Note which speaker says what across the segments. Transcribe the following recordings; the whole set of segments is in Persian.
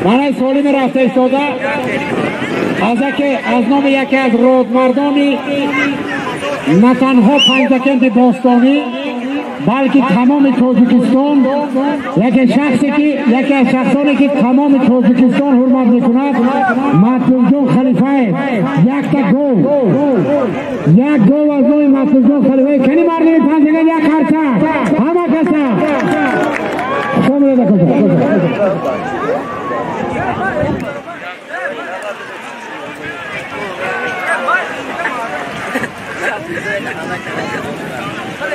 Speaker 1: برای سولی می رفته ایستاده از نام یکی از رودمردانی نه تنها پنجکند باستانی بلکه تمام تاجیکستان یکی از شخصانی که تمام تاجیکستان حرمت میکند مطلوب جان خلیفه یک گل از نام مطلوب جان خلیفه کنی مردمی پنجکند یک خرچه همه کسا شما رده کجا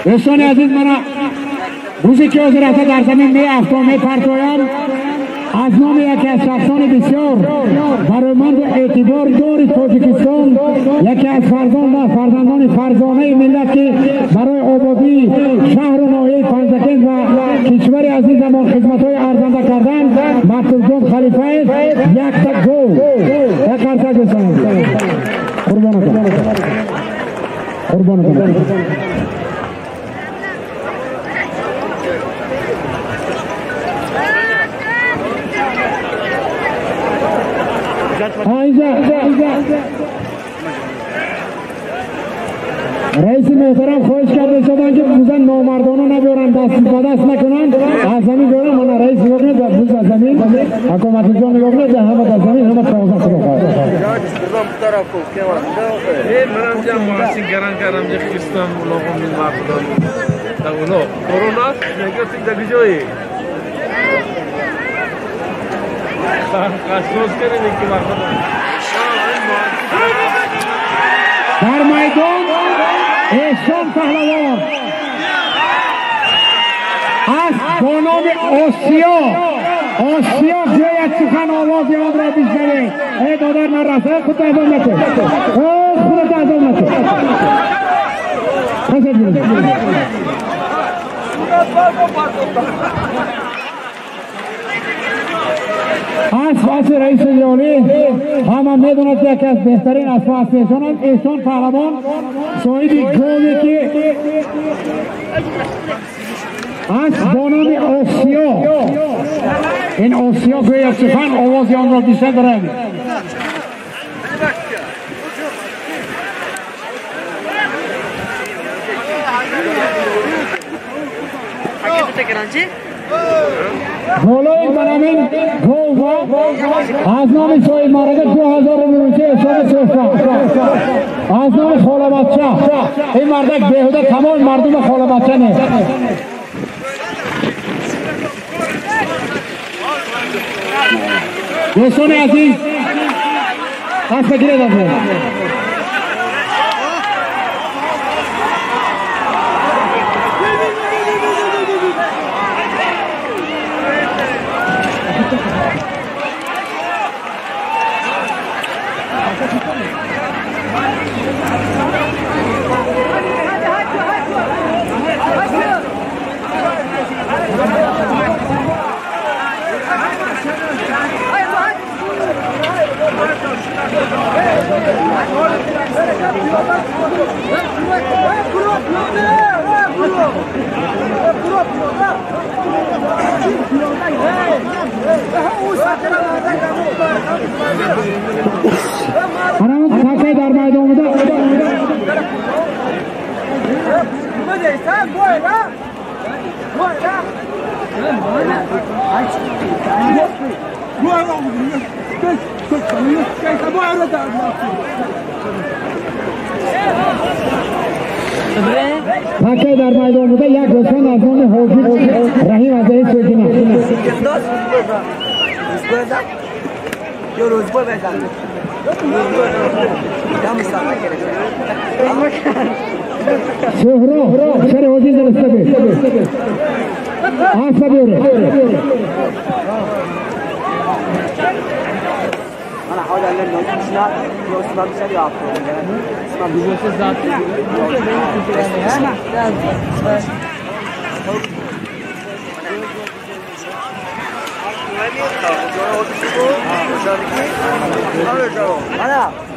Speaker 1: دوستان عزیز من روزی که حضرت در زمین می افتان می پرتویم از نام یکی از شخصان بسیار برآمند اعتبار دار تاجیکستان یکی از فرزندان فرزانه ملت که برای آبادی شهر و ناحیه پنجکند و کشور عزیز ما خدمت‌های ارزنده کردند مطلوب جان خلیفه یک تا گل یک خرچه دوستان قربان رئیس محترم خواهش کرده شدن که بوزن نامردانه نبیارن دست نکنن از زمین بیارن من رئیس بگنه در بوز از زمین حکومت جان بگنه در همه در زمین همه توازن خدا خواهد
Speaker 2: منم جمع محسن گران کردم جه خیستم اولاغم من مردم در اولاغ کرونا نگرسیم در بجایی قصوص کنیم که مردم
Speaker 1: در میدان احسان پهلوان از با نام آسیا جای سخن آواز یاد را بشنوید ای دادر نرسه خودت ازام نکن خودت ازام نکن اسب رئیس جمهوری همه میدونند که یکی از بهترین اسب احسان پهلوان صاحب گلی که اسب با نام آسیا این آسیا گویا سخن آواز آن را بیشتر دارد
Speaker 3: Aqui do Tegrande?
Speaker 1: بالای بنامین گووا از نام سوی مارد 2000 روپیه حساب سوستا از نام خاله بچه این مردک بیهوده تمام مردم خاله بچه نه دوستان عزیز دست بگیرید از Aramız kakay darmaydı onu da. Kakay darmaydı onu da ya göçmen azmanı hoşut Rahim Azeri sözüne.
Speaker 3: روزبار بزن
Speaker 1: سهرا سر حوزی درسته بی آسا بیاره
Speaker 3: من حاول علم نوشنا نوشنا بشر يعطوا اسمع بجوز الذات Ana.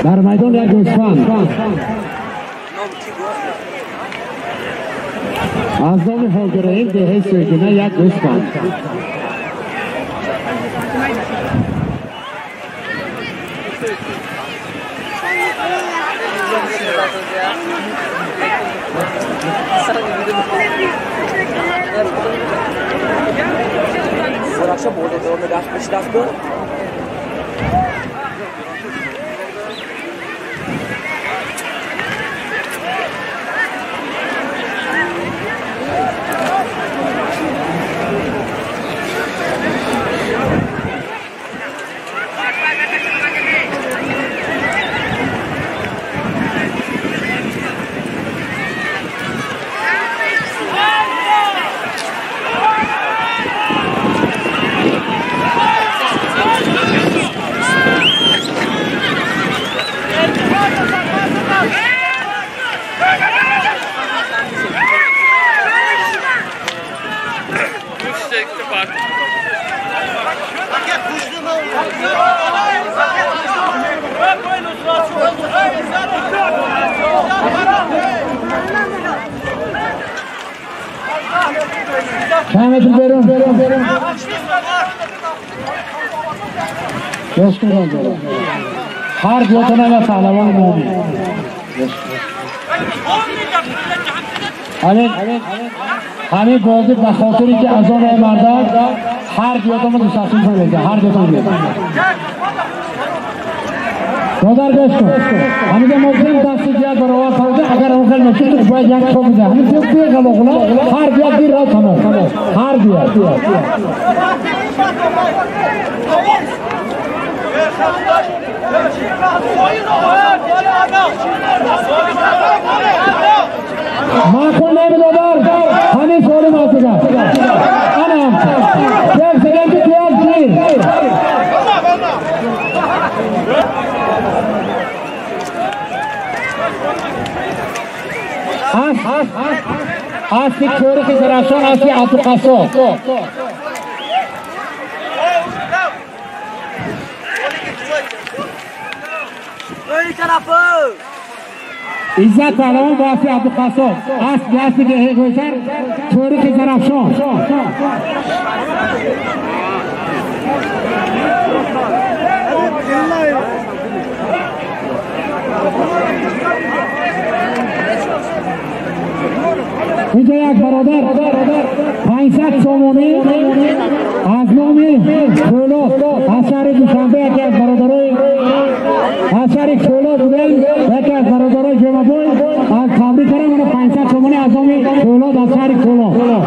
Speaker 1: در میدان یک گوسفند از نام حاضرین دهه سوگینه یک گوسفند
Speaker 3: Bıraksa burada da onu daşmışlar.
Speaker 1: همه برون هر دو تا نگه پهلوان مومی همین بازی به خاطری که از آن مردان هر دو تا ما دستخیل کنید هر دو تا میاد مادر گوش کن همین که موضوع دستی جیاد برای فرده اگر اون خیلی نشید تو باید یک تو بده همین تو بیه گلوغلا هر بیاد بیر را تمام هر بیاد ما کنیم دادار همین سولی ماسیگا آنام یک سگنتی پیاز گیر آسی کوری که زراشان آسی آتو قصو عزت پهلوان با آسی آتو قصو آس بیاسی که گوشتر کوری که زراشان اینجا یک برادر 500 سومونی از نام کولو از شهر دوشنبه یکی از برادرای از شهر کولو بودن یکی از برادرای جمعبوی از تبریک کرم اونو 500 سومونی از نام کولو از شهر کولو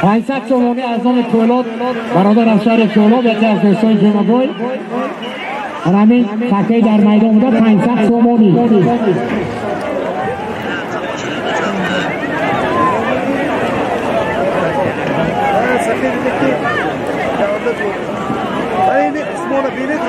Speaker 1: پانصد سومونی از نام کولاد برادر از شهر کولاد یکی از دوستان جمعبوی همین سکه در میدان بوده 500 سومونی
Speaker 4: اسمونه بینید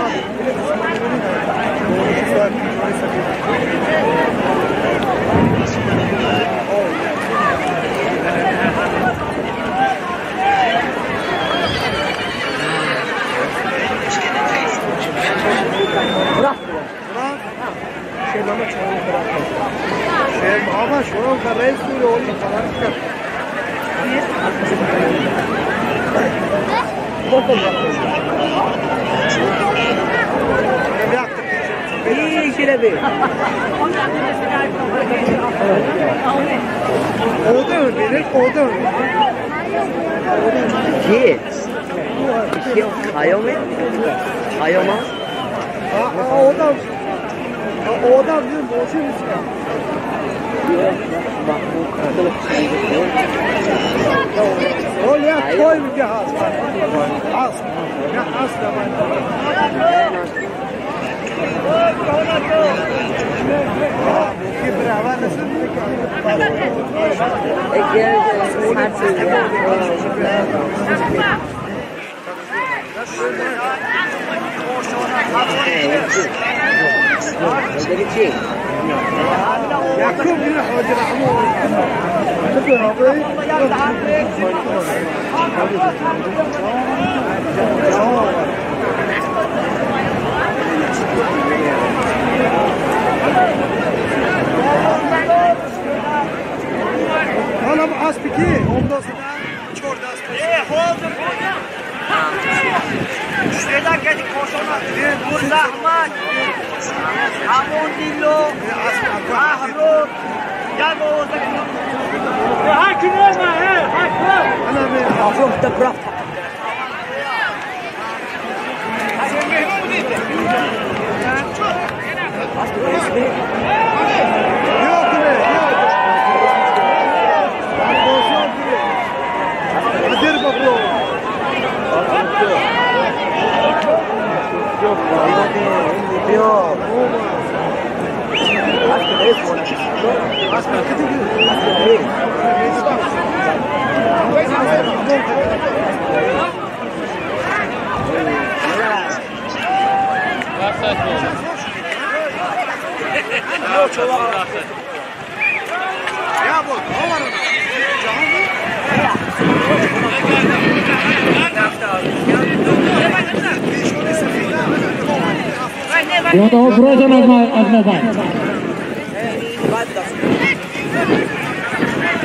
Speaker 1: تو فروزن از نظر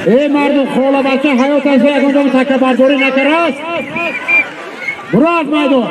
Speaker 1: ای مردم خولا بچه حیات از یکم تکه برداری نکرد برو از مردم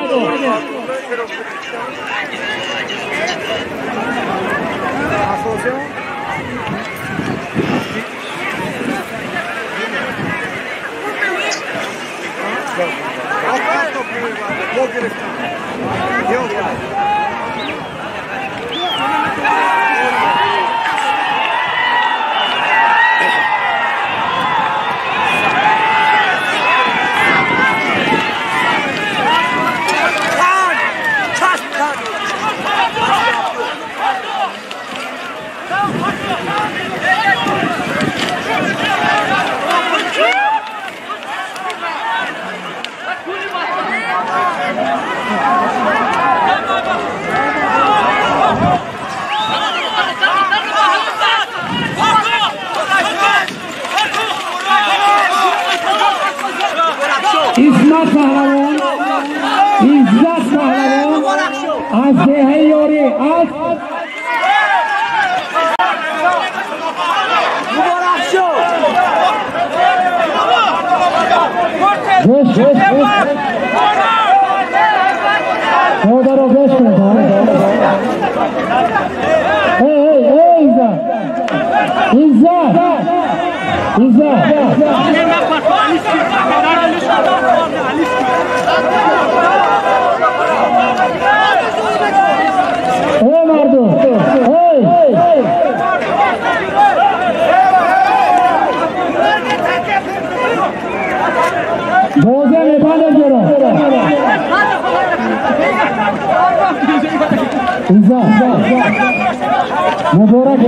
Speaker 1: اسمت پهلوان عزت پهلوان از دهه یاری از مادر رو گوش کنید مبارک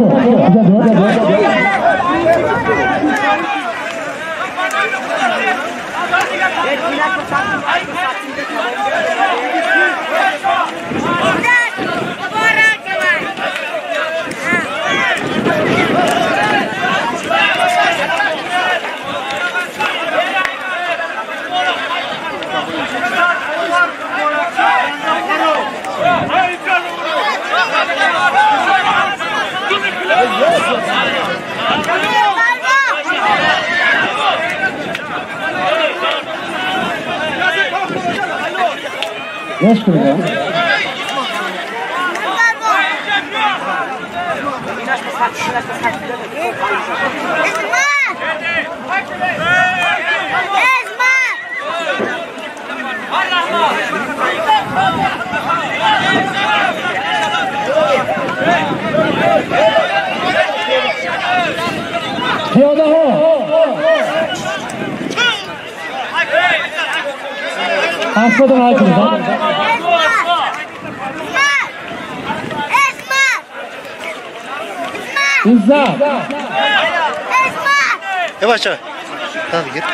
Speaker 1: Nasıl kırıyor? Piyada ho. Asmadan haykırdı. İzzet.
Speaker 4: Yavaş yavaş. Hadi gir.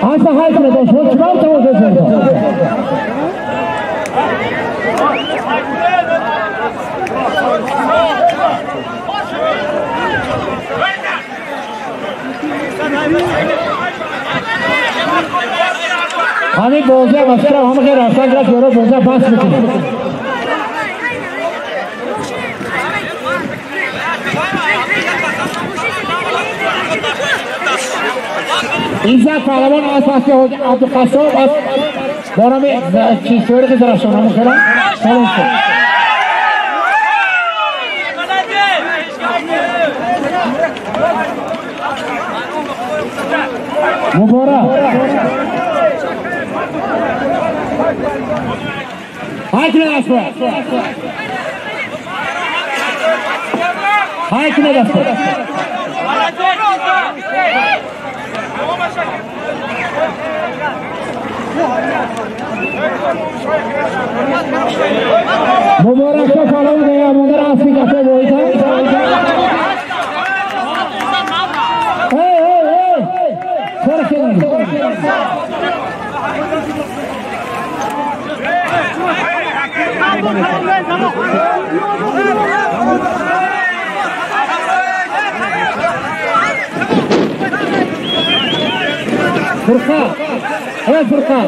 Speaker 1: Asla haykırdı. Şu çıkar tamam sözünü. Hami boza başlar ama her hafta biraz böyle boza bas mısın? İzzet Palavan asası Abdülkasım as bana bir çizgileri kızarasın ama kadar kalınsın. Mübarek. Haydi ne daspo? Haydi ne daspo? Mübarek se kalın gaya bunlar asli kafe boyuta. Hey. Sonra kelin. Furkan. Evet Furkan.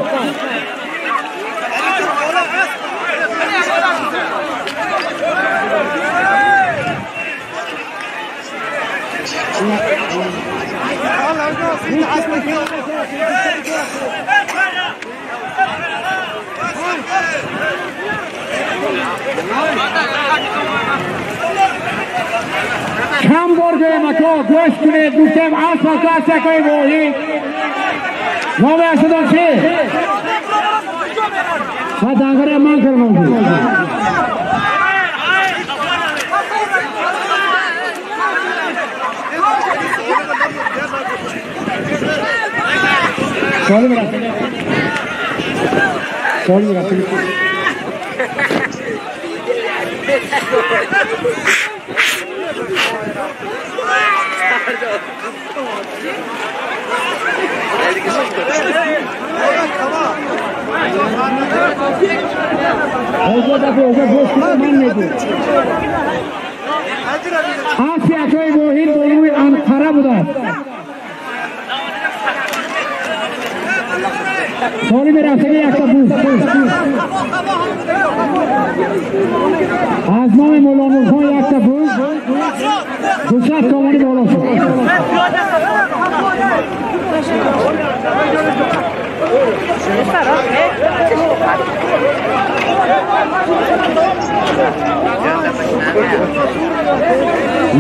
Speaker 1: Kam borge mako gosh kune dusem asla kase koi bohi nove asadan che sadangare man karmangi Sorry mera Asya koy bohin bohui an khara buda. Sorry mera segi ekta buz. Azmame Molanur Khan ekta buz. Dusra komani bolosu.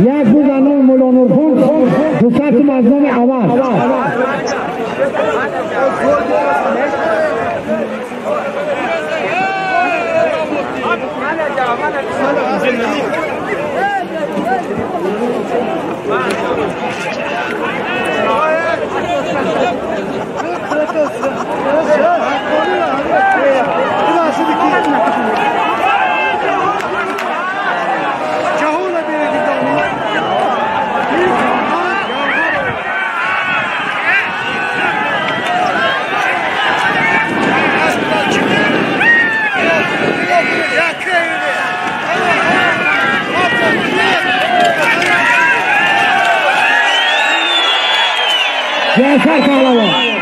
Speaker 1: یک بود انو مولانور خون دوست مزنان عوض Yes, I follow.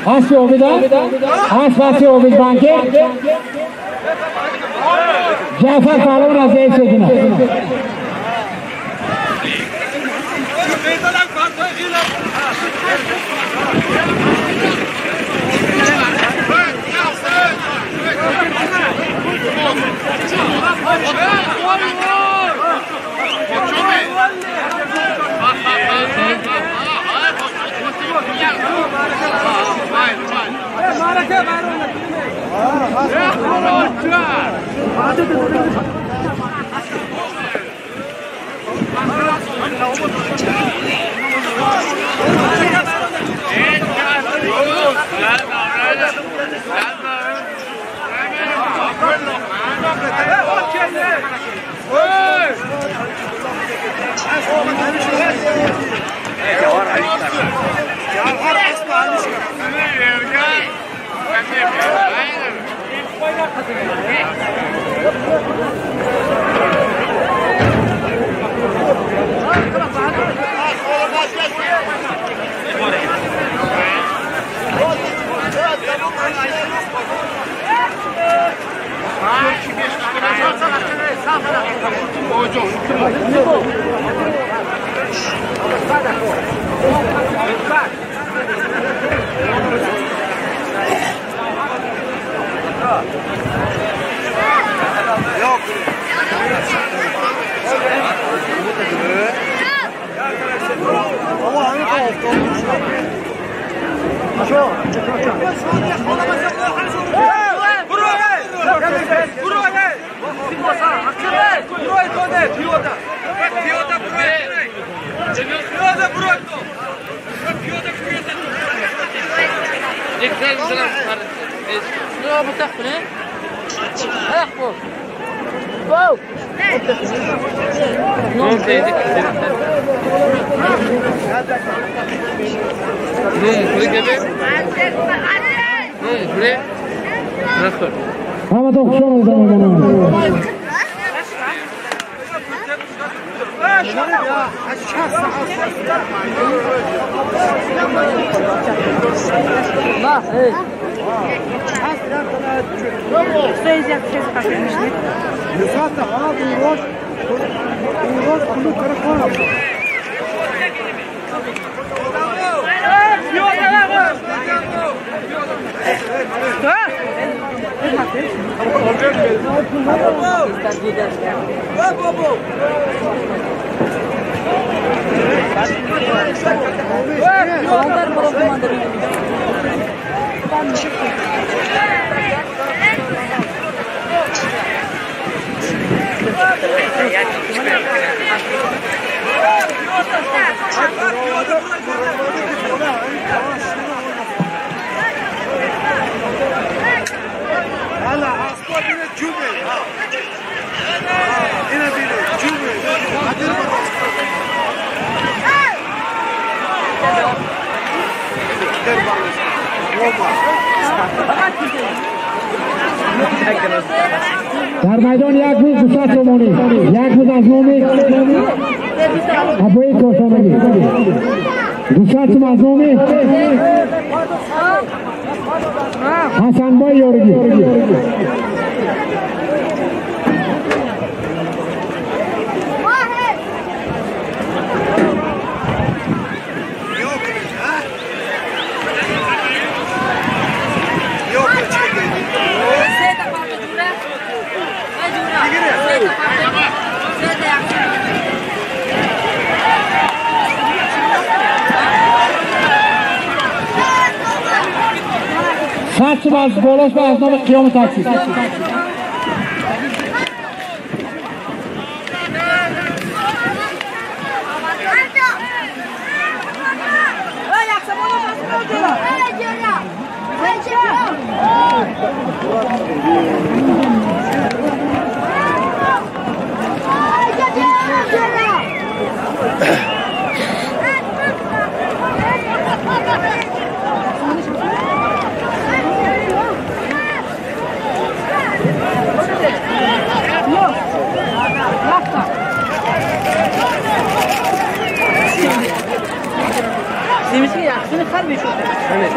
Speaker 1: Hasi Obida, Hasi Obid Banki, Cafer Palon Azeyip Çekine. Ama da okşam o zaman bana. در میدان یک روز 200 تومانی، یک روز از نومی ابوی کوشانگی 200 تومان از نومی حسنبای یارگی ساعت باز بالاش با از نام قیام تاکسی
Speaker 5: Demiş ki ya, seni kar bir şey. Evet.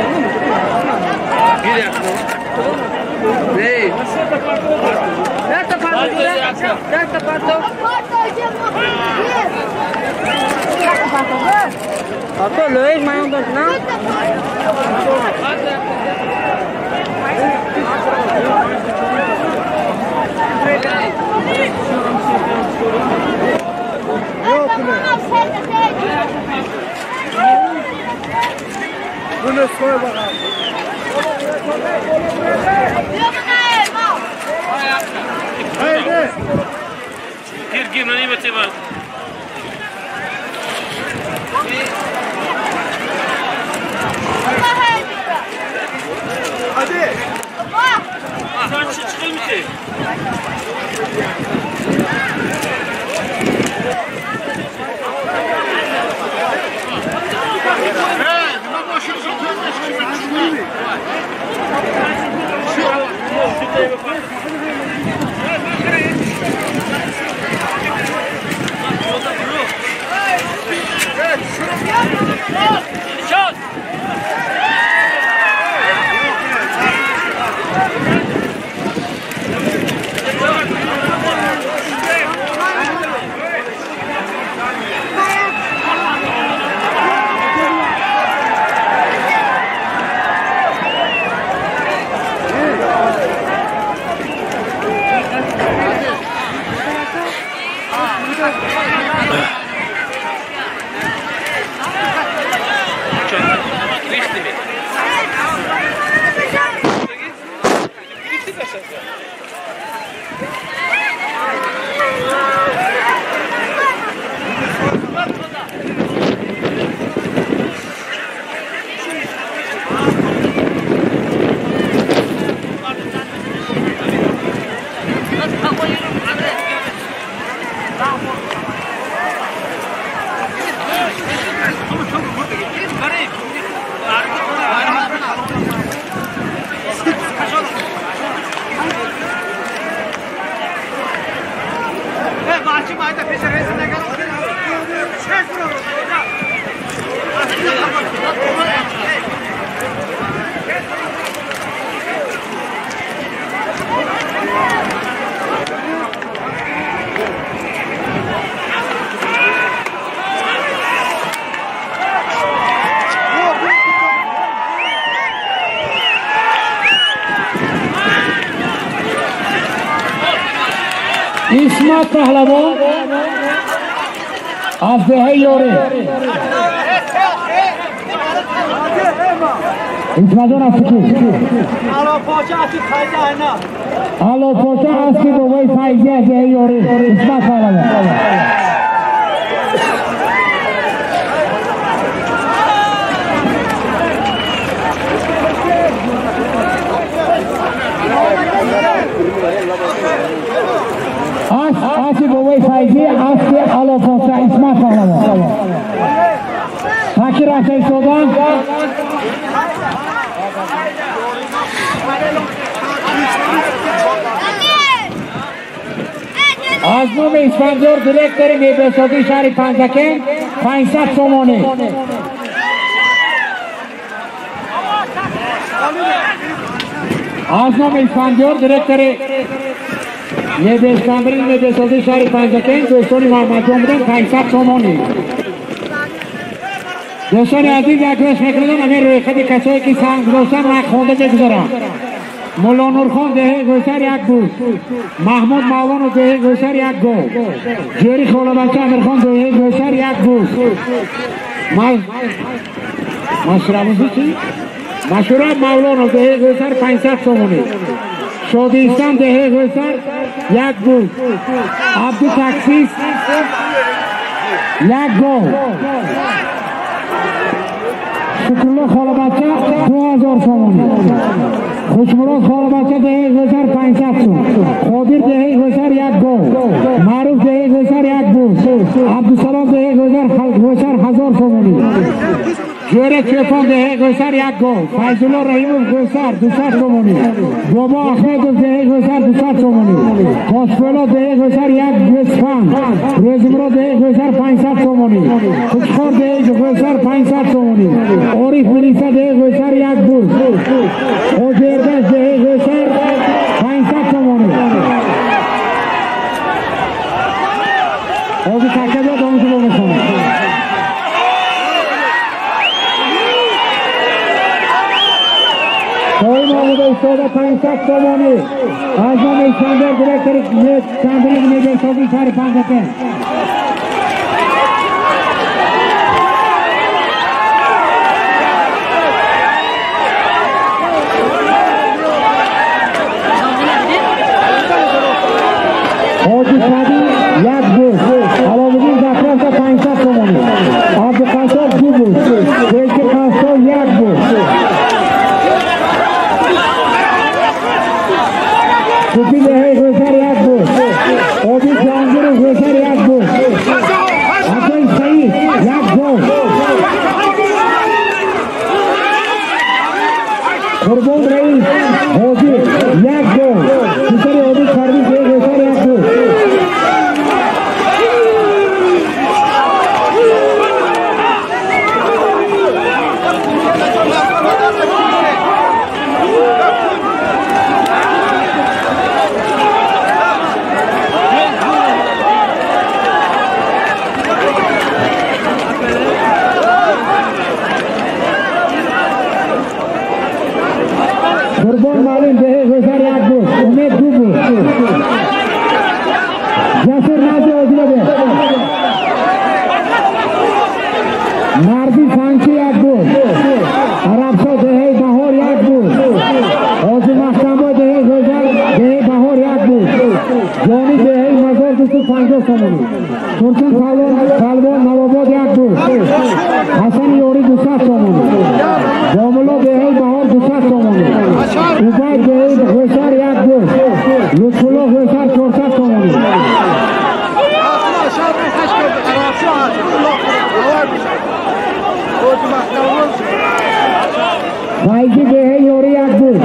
Speaker 3: Atau lois main untuk nak? Bunu soy bakalım. Haydi.
Speaker 2: Gir nani bache var.
Speaker 3: Hadi.
Speaker 2: Sen çıkır mısın?
Speaker 1: İsmat Pehlevan az Dehayyori İsmat'ın asıkı
Speaker 3: Alo poğaça açık fayda ayna.
Speaker 1: Alo poğaça asıkı bu vay faizi Dehayyori İsmat Pehlevan Asi bovay faizi asi alo posta İsmat Pehlevan Fakir Asay Sodan Azmum İspanjor direktörü Mebesodi Şari Panzaken 500 somoni Azmum İspanjor direktörü Nebeskandrin Mebesodi Şari Panzaken Dostoni Mahmud'dan 500 somoni دوستان عزیز اکرش میکنم اگر روی خدی کسایی که سنگ دوستان را خونده بگذارم مولا نورخان دهه گوشتر یک بوز محمود مولان دهه گوشتر یک گو جوری خوله بچه امیرخان دهه گوشتر یک بوز مشربوزی چی؟ مشورب مولان دهه گوشتر 500 سومونی شادیستان دهه گوشتر یک بوز عبدو تکسیس یک گو شکرالله خاله بچه 2000 سومونی خوشمراد خاله بچه دهه گوشتر 500 سوم خادر دهه گوشتر یک گو معروف دهه گوشتر یک بوز عبدالسلام دهه گوشتر 1000 سومونی جوره چپان دهه گوشتر یک گو فیضالله رحیموف گوشتر 200 سومونی بابا احمدوف دهه گوشتر 200 سومونی کاشفلا دهه گوشتر یک گوسفند روزمراد دهه گوشتر 500 سومونی خوشخور دهه گوشتر 500 سومونی عارف ملیسا دهه گوشتر یک بوز اوجردش دهه گوشتر 500 سومونی 600 تومانی آزم ایشاندر دیرکتر چندری میده سوزی شهر پانزده حاجی شادی یک بود علاوه زفرت 500 تومانی عبدالقاسر 2 بود بیش قاسر 1 بود سپید غوثر 1 بود آبی جهانگیر غوثر 1 بود عبدال سعید 1 گل قربان رئیس حاجی 1 گل سپید آبی سرویس غوثر 1 بود قربان معلوم به غزار 1 بود امید 2 بود جسر نازی اوزلده مردی فانچی 1 بود عربسا دهی بهار 1 بود اوزی مختمبا دهی غزار دهی بهار 1 بود جانی دهی مزار 250 تومانی ترکن سالوان نواباد 1 بود حسن یوری 200 تومانی جاملا دهی بهار 200 تومانی اوبای دهی غزار 1 بود لطفلا غزار 400 تومانی فایزی دهی یوری 1 بود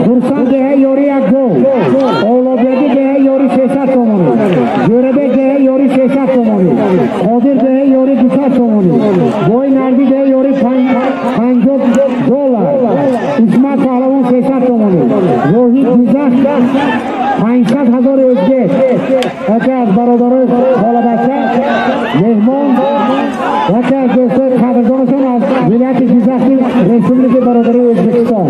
Speaker 1: خورسان دهی یوری 1 گل اولادیدی دهی یوری 300 تومانی جوربه دهی یوری 300 تومانی قادر دهی یوری 200 تومانی بوی نردی دهی یوری 50 دلار اسمت پهلوان 300 تومانی روحی دوزخ 500,000 özge یکی از برادرای خاله بچه مهمان یکی از دوستای قدردانشون از ولایت جیزخی رسوبلیک برادرای ازبکستان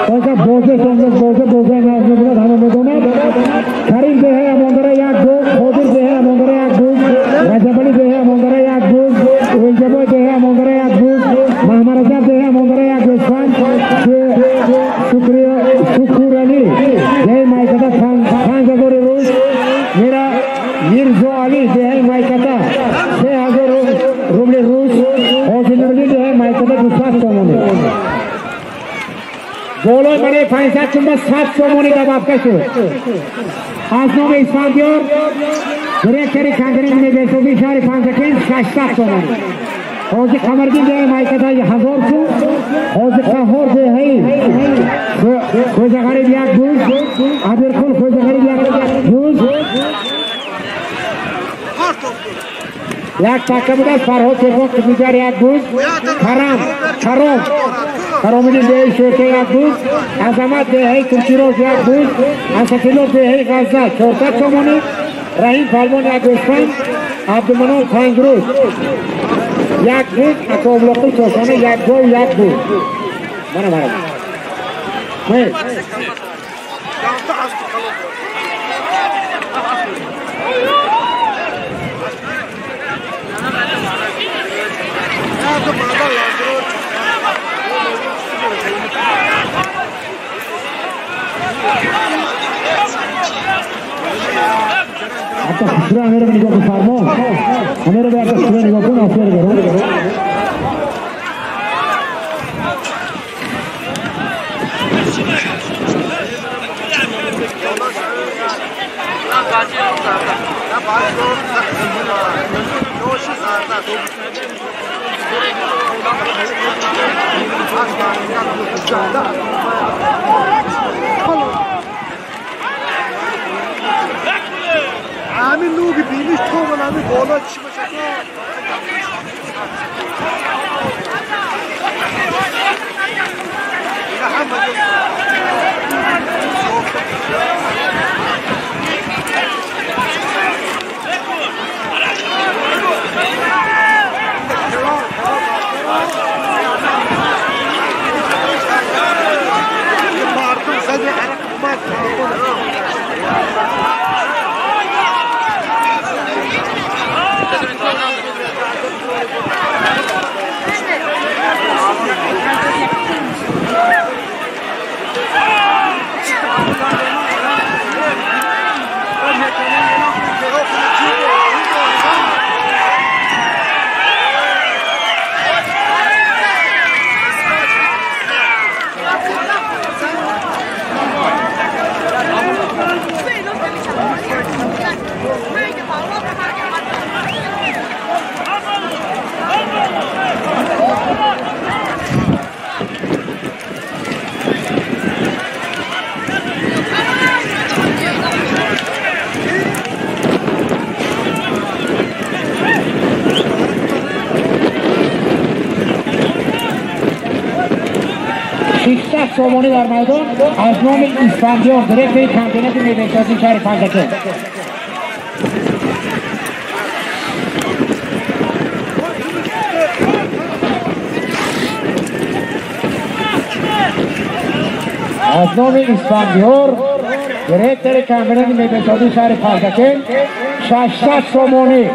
Speaker 1: ایسا بوزه سنگز بوزه نازده بود همه میدوند کریم دهه اماندره 1 گل خودر دهه اماندره 1 گل رجبالی دهه اماندره 1 گل اویجبای دهه اماندره 1 گل محمد رجب دهه اماندره 1 گل شکرالی دهه مایکتا 5,000 روز میرا میرزو علی دهه مایکتا 3,000 روبل روز حاضر دهه مایکتا 200 تومانی گولای منه 500 چون 100 تومانی دبابکه شد از نام اسفندیار دیرکتری کندری منه بیسوبی شهر پانزکین 600 تومانی حاضر قمرگین دهه مایکتا 1000 چون حاضر قهار دهه خوز غریب 1 روز عبدالخون خوز غریب 1 روز یک تاکه بود از فرهاد تیفاق دیگر 1 روز کرامدین دهی شوکه 1 روز عظمت دهی کلچیروز 1 روز انسکیلو دهی غزه 400 تومانی رحیم پالمان 1 روزفن عبدالمنان 5 روز 1 روز اکابلقی توشانه 1 گل 1 روز بنا خیر आता खुशरा मेरे को निकाल फार्मो हमेरे भी आता खुशरा निकाल कौन ऑफर करो
Speaker 5: همین نوگی بیمیش تو من همین بالا چی باشه
Speaker 1: 600 سومانی در میدان از نام اسفندیار دیرکتور کمپینات میوه‌سازی شهر فلکه. از نام اسفندیار دیرکتور کمپینات میوه‌سازی شهر فلکه 600 سومانی.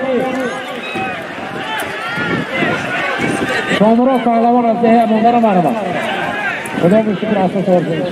Speaker 1: شما پهلوان از ده اموندار مرمت خدا بشکر اساس ورزش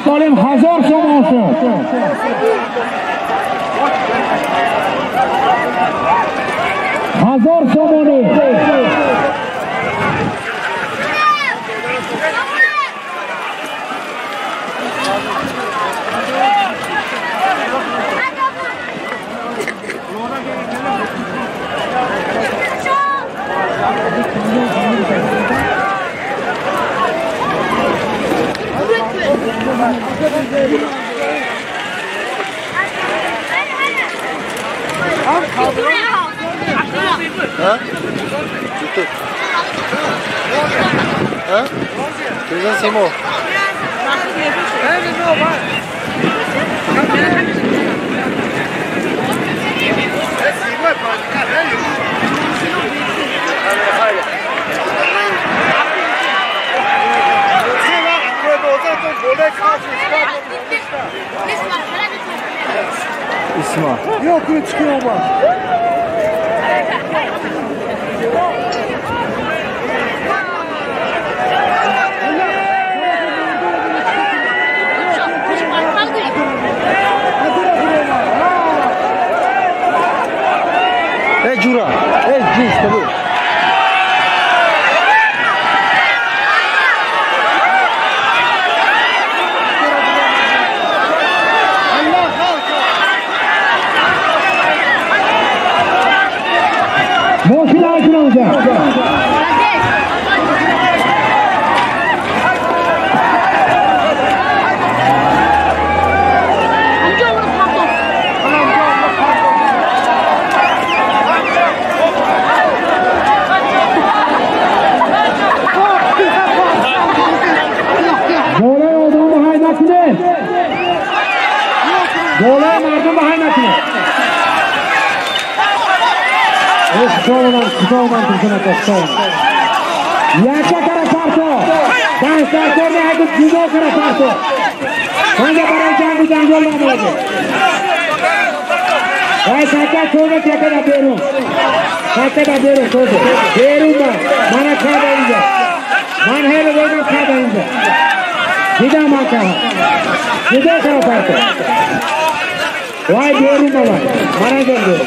Speaker 1: سالم 1000 تومان شد. 1000 تومانی.
Speaker 4: Güzel Simo. İsma.
Speaker 5: Yok çıkıyor bak.
Speaker 4: Jura. İşte bu.
Speaker 1: Moşil ağacın olacak. Golay olduğumu haynakine. Golay mardum haynakine. Stovan Turkana Stovan. Yacha kara parto. Dansa korne hai kuch judo kara parto. Hanga bare jangol na moge. Vai saka chode teka da beru. Saka da beru chode. Beru ma mana khada inja. Man hai lo na khada inja. Jida ma ka. Judo kara parto. Vai beru ma vai. Mana jangol.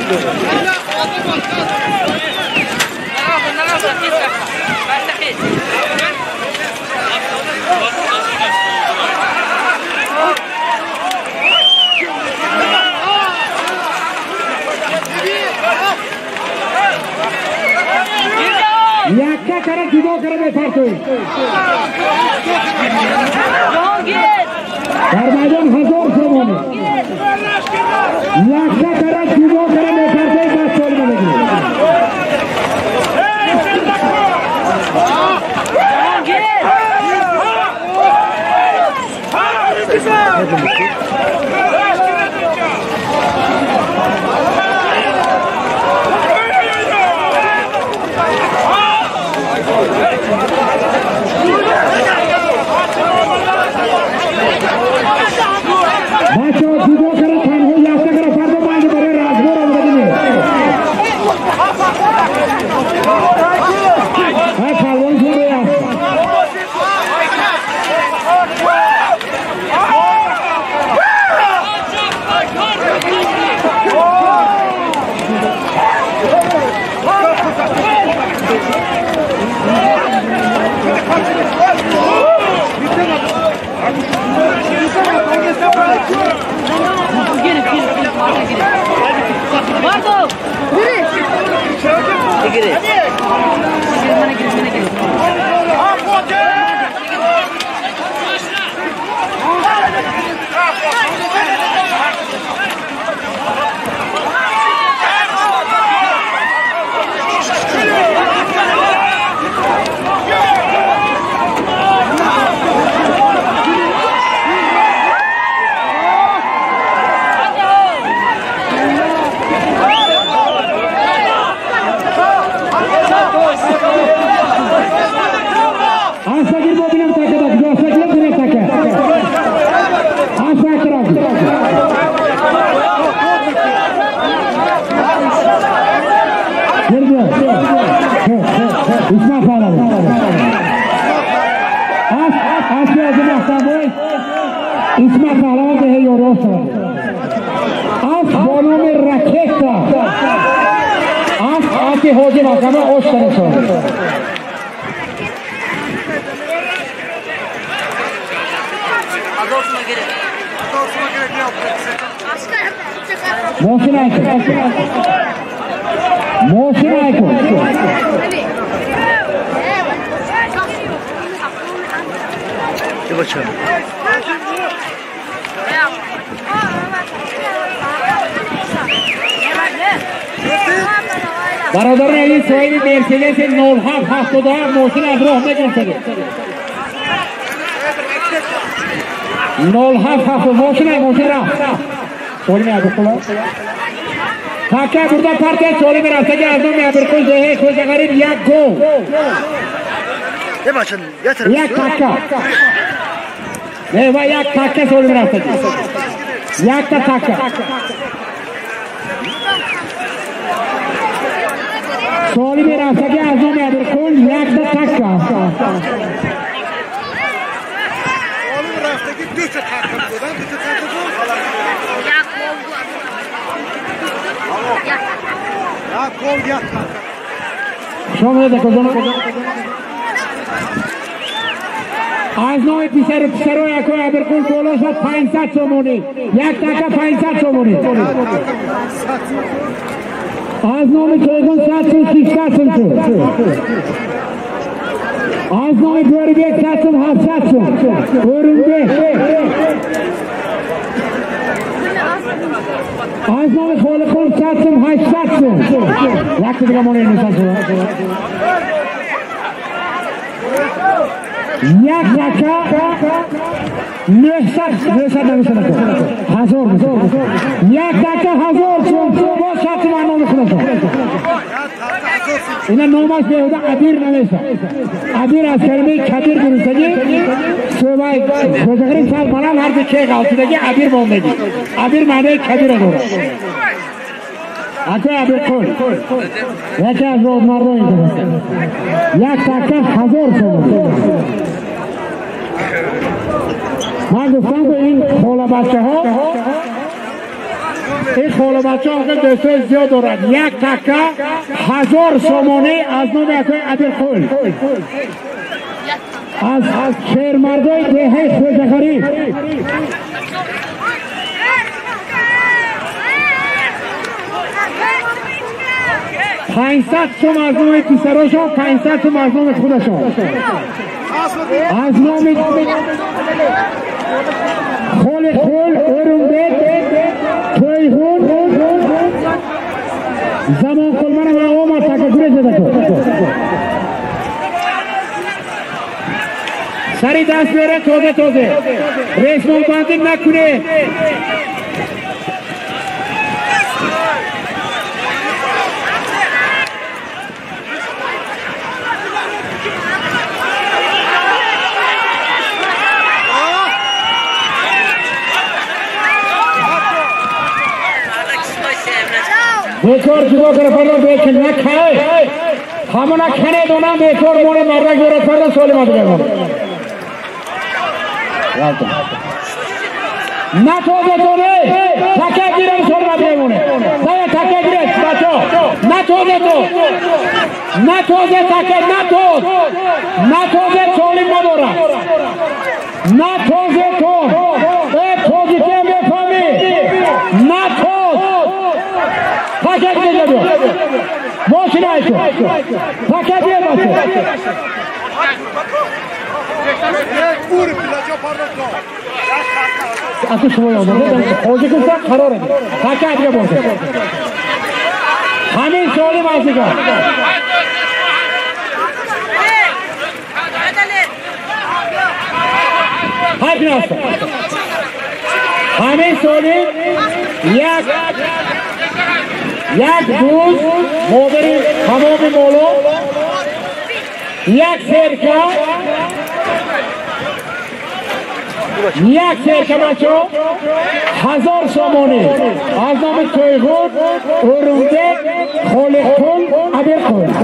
Speaker 1: طرف جدا کرده بپرتوید در میدان 1000 سومانی یک طرف جدا کرده بپرتوید بس سالمه بگیرید بچه‌ها جدا کرده تنها یافته کرده فردا باید برای رازگور رو بدیم های پلوان جوره یافته اسمت علام به یوروسا از بالوم رکتا از آتی حوجی مکمه اوش کنسو موشن آیکو موشن آیکو
Speaker 4: چه بچه
Speaker 1: برادران عزیز صاحب مرسدس 0772 موشن از راه بگم شده 0772 موشن رفت سولی می ابرکولا تاکه برده پرته سولی می رفته که از نام ابرکول زهه خوش غریب یک گو یک تاکه نه و یک تاکه سولی می رفته یک تا تاکه سولی می رفته که از نام ابرکول یک تا تاکه شما دیگه کجا از نوع پیسرو یکو ابرکول بالا شد 500 سومونی یک تکه 500 سومونی از نوع چیزون 100 سوم 600 سوم شد از نوع دوری بیت 100 سوم 700 سوم برونده از نوع خالقون 100 سوم 800 سوم یک دیگه مونه نشان شد یک رکه 900 نمیشه نکن 1000 میشه یک رکه 1000 سوم با شخص معنی میکنه اینا نامش بیهوده عبیر نمیشه عبیر از کلمه کبیر گروسگی صوبای خوزگری سال ملال هر که غلطیدگی عبیر بوندگی عبیر معنی کبیر داره اکو عبیر کن یکی از روزمرده اینجا یک تکه 1000 سوم من گفتم که این خوله بچه ها این خوله بچه ها که دسته زیاد دارد یک تکه 1000 سومانی از نام اکوی ابرکول از شیرمردای دهه خوزغری 500 توم از نام پسراشون 500 توم از نام خودشون از نام خول ارونبک تویخون زمان کلمن و آقا ما تکفیره زده کن سری دست بیاره توزه رسمان بندی نکنه बेकार जुदा कर पड़ो देख न खाए हम ना खाने दो ना बेकार मोने मरना जोर पड़ो सोले मत जाओ ना तो रे थके गिरे सोल मत जाओ मोने दया थके गिरे बचो ना तो थके ना तो सोली मदोरा ना तो ए खोजी के में फामी ना तो Paket mi geliyor? Boşuna ayısı. Paket mi basıyor? Akı şuva yolda. Oji kızsa karar edin. Paket mi basıyor? Hamin soğulu basıyor. Hayır nasıl? Hamin soğulu yak دوز مادری تمام مولو یک سرکه بچه 1000 سامانی از نام تویخون ارونبک خالق‌خون عبیرخون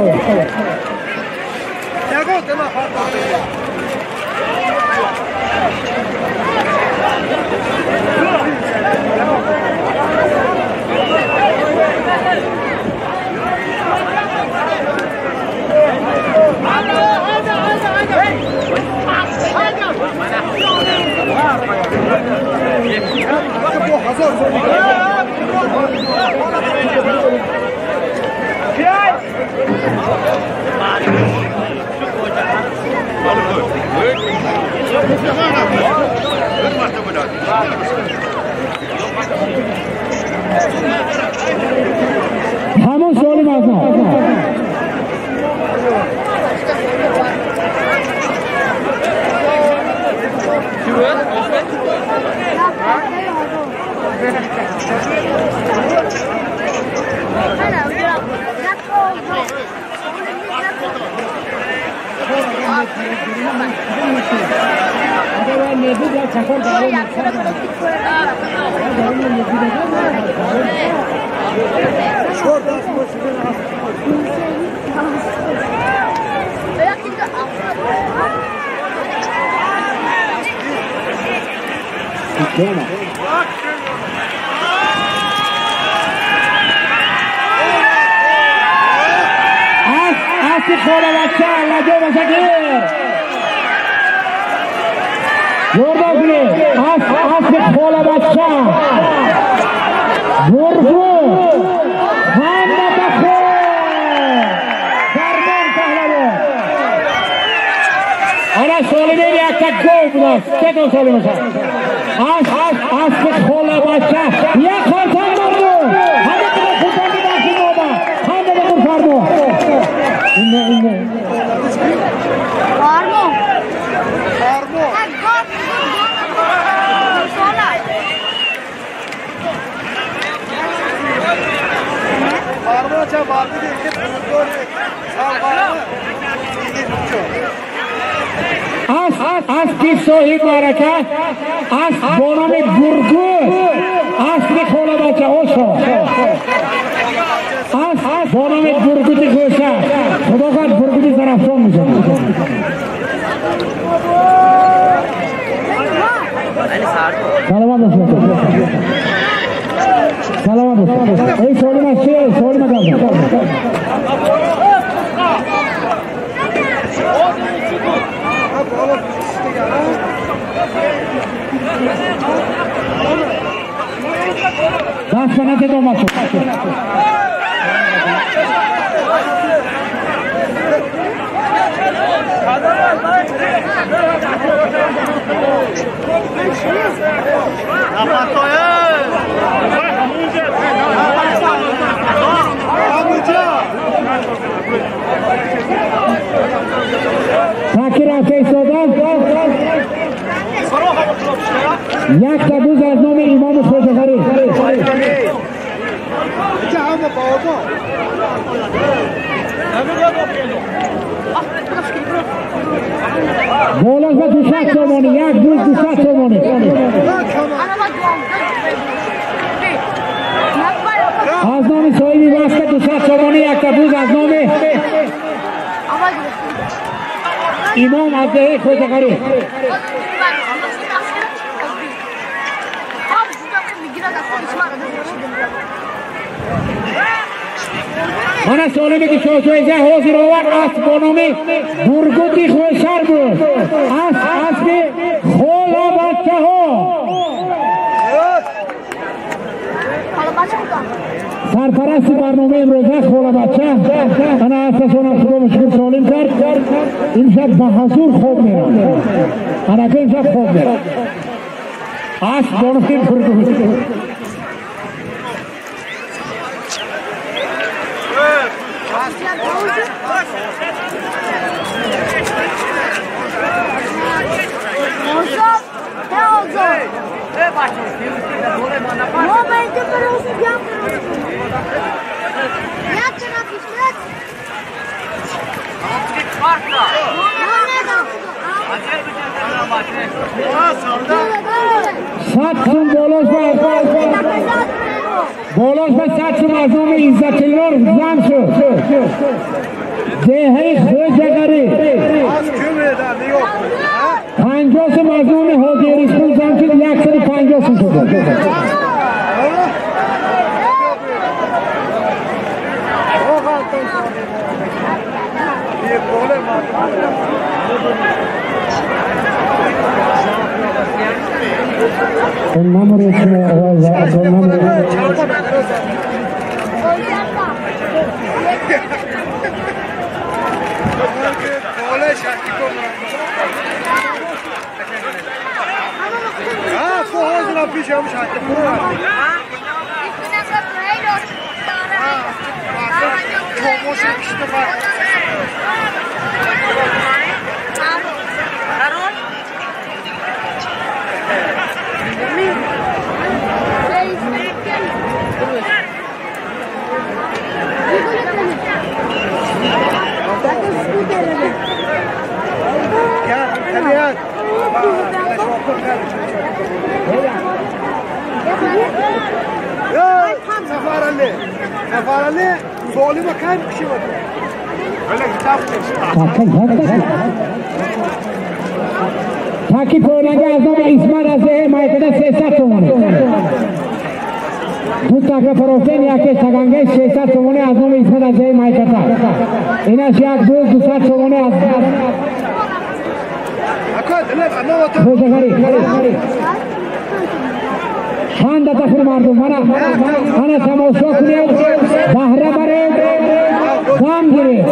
Speaker 1: همون سوالی مازن خاله بچه لجه بسکر جورده کنی خاله بچه برگو خانده بخور درمان پهلوه آره سالمین یک تک گو بودست چه کن سالمین شد خاله بچه یک خواستن مردو همه کنه خودتانی بخشی نوبه خانده بخور فرمو اینه
Speaker 6: Farmo.
Speaker 5: Farmo cha vardı diye ki bulunduğu sağ vardı.
Speaker 1: از کی صاحب مارکه از بانام گرگو از کی خاله بچه اوشا از بانام گرگو تی گوشه خدا خواهد گرگو تی زرفتان میشه سلامت است سلامت است ای سولی ما چیه سولی ما دارم دست کنه که دو ماشو Takir Afeysodan یک تا دوز از نام امام خوجه‌غری بولاش به 200 تومانی یک دوز 200 تومانی از نام صاحبی واسطه 200 تومانی یک تا دوز از نام امام عبدالله خوجه‌غری من سالمی که شاهجویزه حاضر آورد است با نام برگوتی خوشر بود است که خولا بچه ها سرپرست برنامه امروزه خولا بچه انا اساسان خدا مشکل سالم کرد امشب به حضور خوب میرم انا که امشب خوب میرم است با نام برگوتی ساتون بولاش به ساتون از نام عزت الله زن شد دهه خوجه‌غری 50 از نام حاجی رسول زن شد 150 شد النمر
Speaker 5: Sefarali soli bakar bir şey var. Öyle kitap
Speaker 1: Taki پرونگه از نام اسمت از مایکده 300 تومانی دو تاکه پروفین یکی سگنگه 600 تومانی از نام اسمت از مایکده اینش یک دوز 200 تومانی از خوجه‌غری خانده تفر مردم انا تماشا کنید بهره برید دام گیرید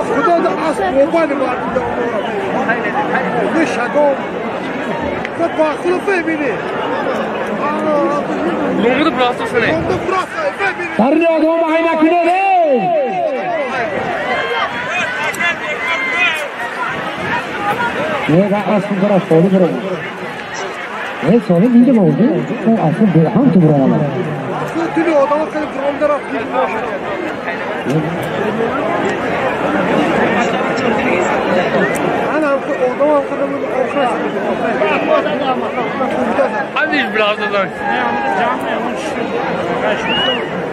Speaker 5: خدا دا از قربان مردم نشدم خود با خود ببینی
Speaker 2: Lomunu bıraksana.
Speaker 1: Tarih adamı ayna kine ne bak aslında biraz solu bırak. Ne solu ince mi oldu? O aslında bir ham tu bırak.
Speaker 5: Aslında tülü adamı kalıp durumda raf gibi
Speaker 2: Hadi biraz da dön.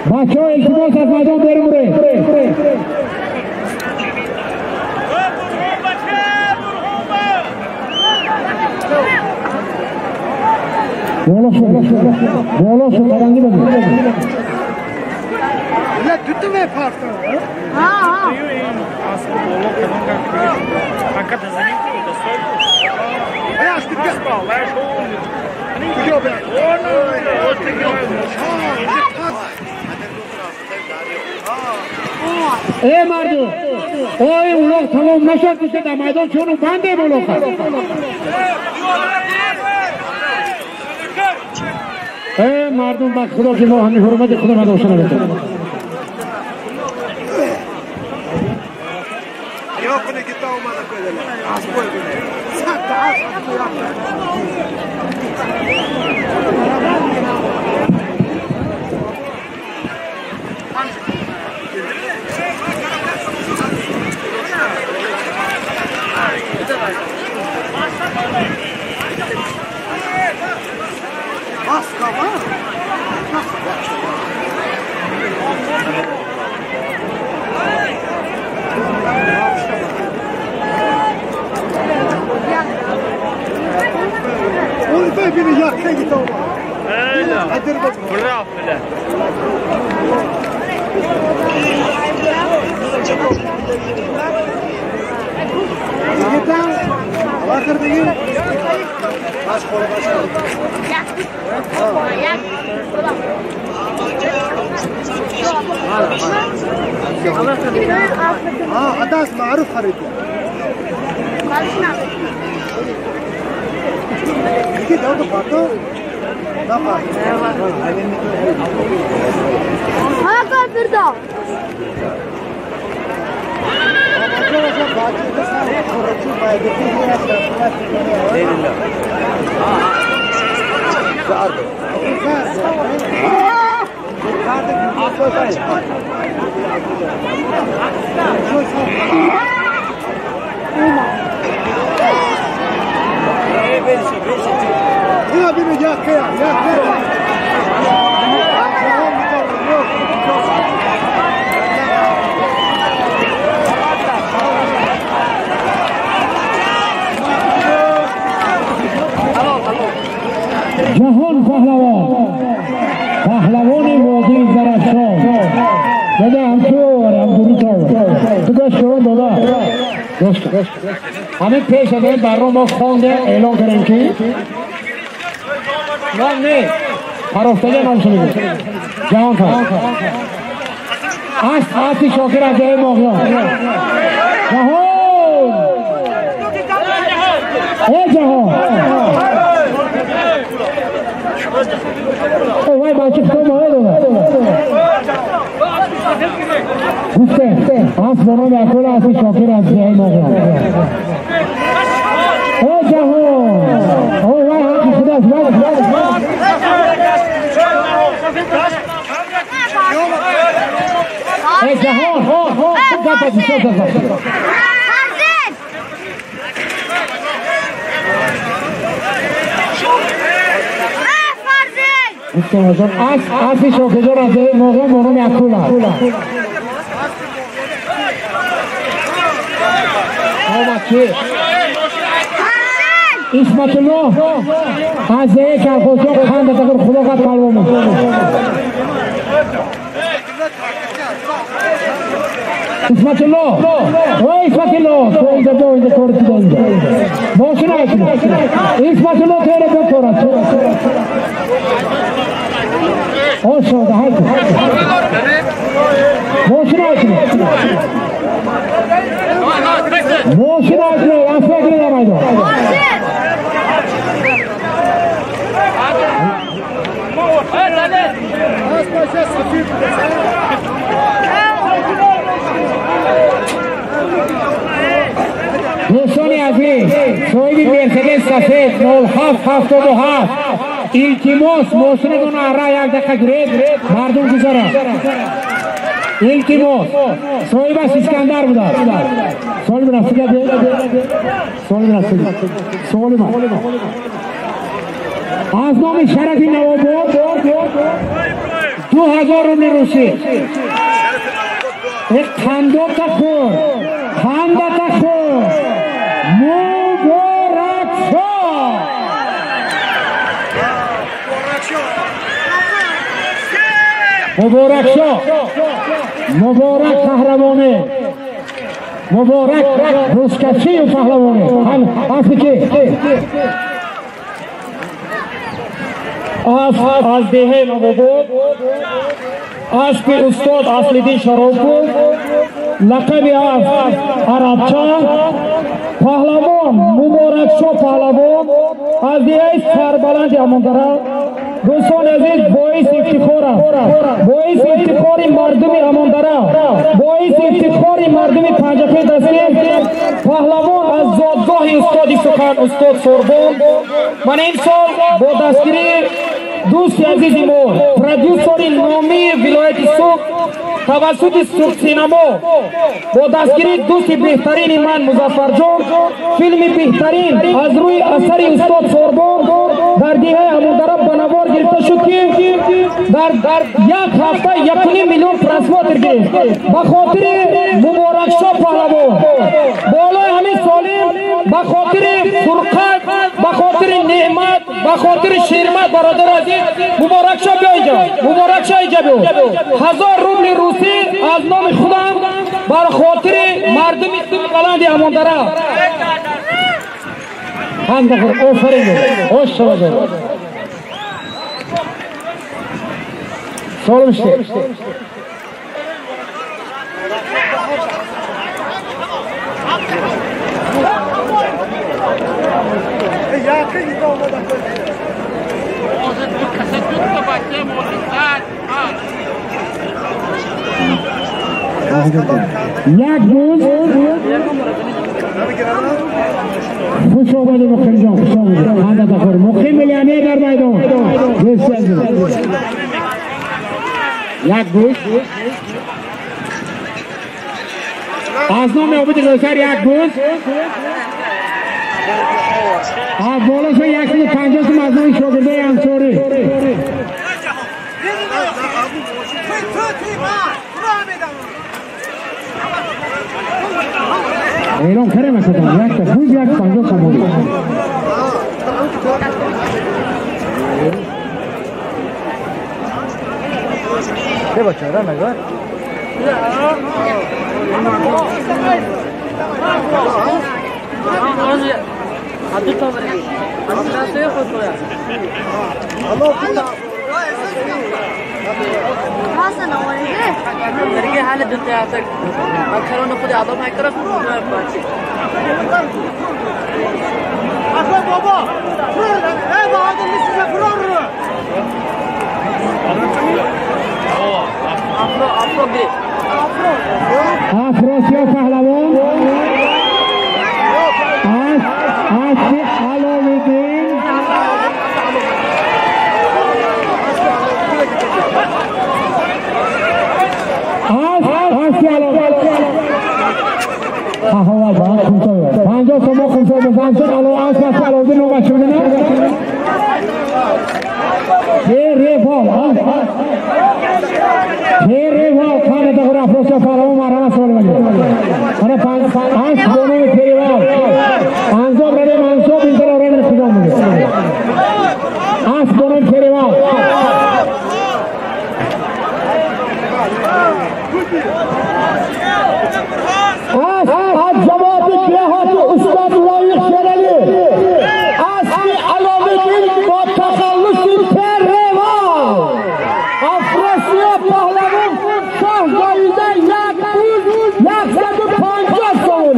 Speaker 1: Maço iltimos az maydon verin buraya. Boğulaşın, karan gibi mi?
Speaker 5: Ya tüttü mü yaparsın?
Speaker 6: Ha. Aslında boğulak kadın kalkıyor. Hakikaten zaten da soğuk.
Speaker 5: Ya işte bir
Speaker 6: Asla, her şey oluyor.
Speaker 5: Gidiyor be.
Speaker 6: Orada.
Speaker 1: ای مردم ای اولاغ تمام نشد میشه در میدان چون بنده اولاغ ای مردم بس خدا که ما همین حرمت خدا مداشته نبیده
Speaker 5: یا کنه که تا اومده کنه از باید کنه سخت از ببینی یا خیلی تو
Speaker 6: برافو
Speaker 5: آخر بگیر باش خوره باش حتی از معروف خرید دیگه داو تو پاتو نفر
Speaker 7: ها کار بردا
Speaker 5: يا بني يا خير يا خير
Speaker 1: جهان پهلوان وادی زرافشان دادا همچون تو گوش کن دادا گوش کن همین پیش از این برنامه ما خوانده اعلام کردیم که نه پرافتاده نامشو میگه جهان فرد هستی شاکر از جای ماغیان جهان ای جهان او وای بچه تو ماه داده گفته هست بنام اکل هستی شاکر از جای ماغیان ای جهان او وای هستی خدا از ای جهان گفت از شد اصلی شاکجار از موقع مرون اکولا اسمت الله از یک الخوشو خانده تقر خدا قد قلبه اسمت الله اوه اسمت الله تو اینجا دو اینجا کارتی دو اینجا باشو نایکنی اسمت الله تیره دو کارت اوه شده هایتو باشو نایکنی باشو نایکنی از فکری نمایدو دوستان عزیز صاحب مرسدس سفید 0777 التماس ماشینتون را یک دقیقه گرید مردم گذاره التماس صاحب اسکندر بوده سوال برسید سوال از نام شرفی نواباد 2000 رومی روسی یک خندق خور مبارک شاه مبارک قهرمانه مبارک روزکشی و پهلوانه اصلی که از دیه نواباد اسب استاد اصلیدین شرابپور لقب عربچه پهلوان مبارک شو پهلوان از دیگه سربلند امانداره دوستان عزیز باعث افتخار مردم امانداره باعث افتخار مردم پنجپه دستی پهلوان از زادگاه استادی سخن استاد سوربون من این سال با دستگیری دوست عزیز ما پرودیوسر نامی ولایت سوخت توسط سوخت سینما با دستگیری دوست بهترین من مظفر جان فیلم بهترین از روی اثر استاد سوربون در دیه امانداره بنوار گرفته شد که در یک هفته 1.5 میلیون پرسماتر گرفت به خاطر مبارک شاه پهلوان بالای همین سالم به خاطر فرقت به خاطر نعمت به خاطر شرمت برادر عزیز مبارک شاه ایجابی 1000 روبل روسی از نام خودم بر خاطر مردم بلند امانداره هم بخور آفرین خوش شما سالم شد یک بوز خوش آمدید مقیم جان خوش آمدید هنده بخور مقیم میلیانیر در میدان یک بوز از نام عبید روسر یک بوز بالا شو 150 از نام شاگرده انصاری اعلام کرده مثلا یک تفویض 150 سمولی ده بچه را نگاه
Speaker 7: حسن اولیه
Speaker 3: درگه حال دنیا است اکثرا خود آدم هایکر است باشه
Speaker 5: آخه بابا ای بهادر نیست فرار رو
Speaker 1: افرو سیا پهلوان آسی علاویدین آسی علاویدین آها با خمسه 50 شما خمسه بزنید آسی علاویدین رو بچه بدنه ری بال خانه دخور افروس پهلوان مارا سوال بگیر انا پانچ دونوں میں پھیری وال انزو برده منصوب انتر اور رنر خدام بگیر آس دونوں میں پھیری وال آس جوابی کیا ہو تو استاد لائق شرلی آسی علاویدین با تخلصی پھیری وال افروسیا پهلوان شاه جایزه 150 سوال